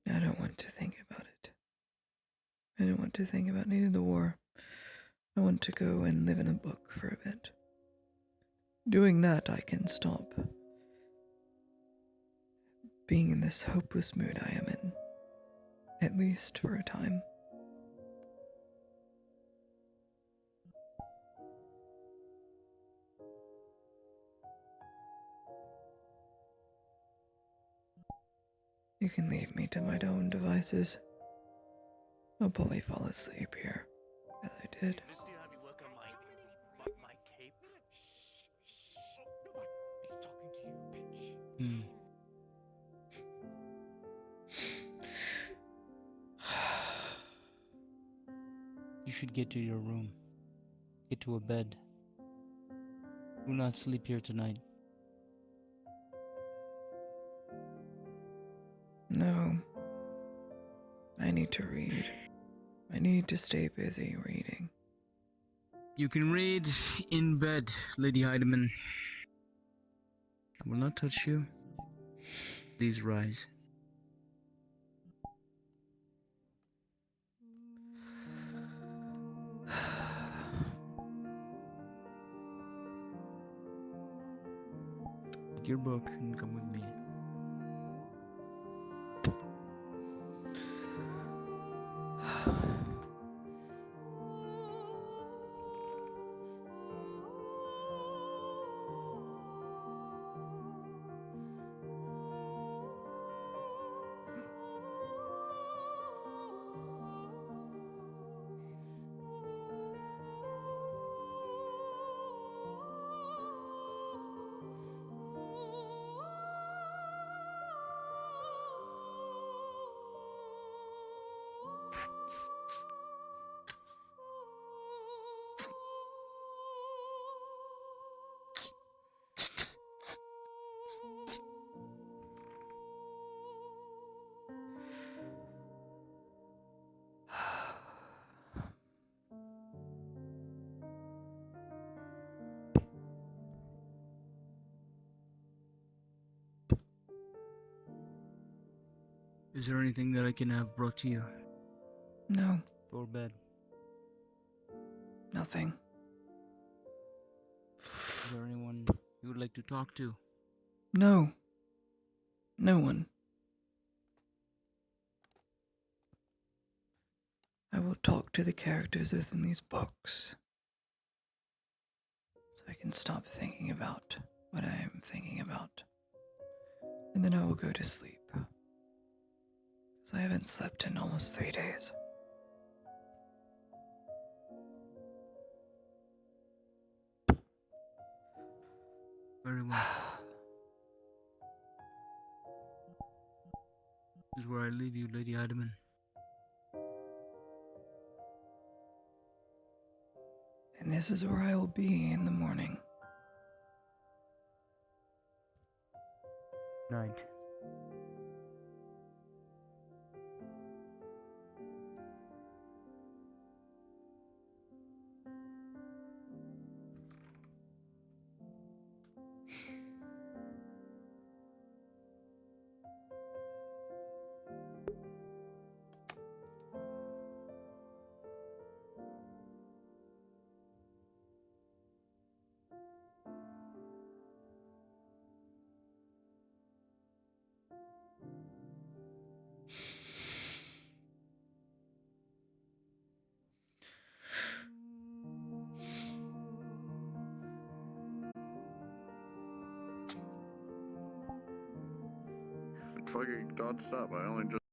I don't want to think about it. I don't want to think about any of the war. I want to go and live in a book for a bit. Doing that, I can stop being in this hopeless mood I am in. At least for a time. You can leave me to my own devices. I'll probably fall asleep here, as I did. Hmm. You should get to your room. Get to a bed. Do not sleep here tonight. No. I need to read. I need to stay busy reading. You can read in bed, Lady Heidemann. I will not touch you. Please rise. Take your book and come with me. Is there anything that I can have brought to you? No, Or bed? nothing. Is there anyone you would like to talk to? No. No one. I will talk to the characters within these books. So I can stop thinking about what I am thinking about. And then I will go to sleep. Because I haven't slept in almost 3 days. Very well. This is where I leave you, Lady Heidemann. And this is where I will be in the morning. Night. Fucking don't stop. I only just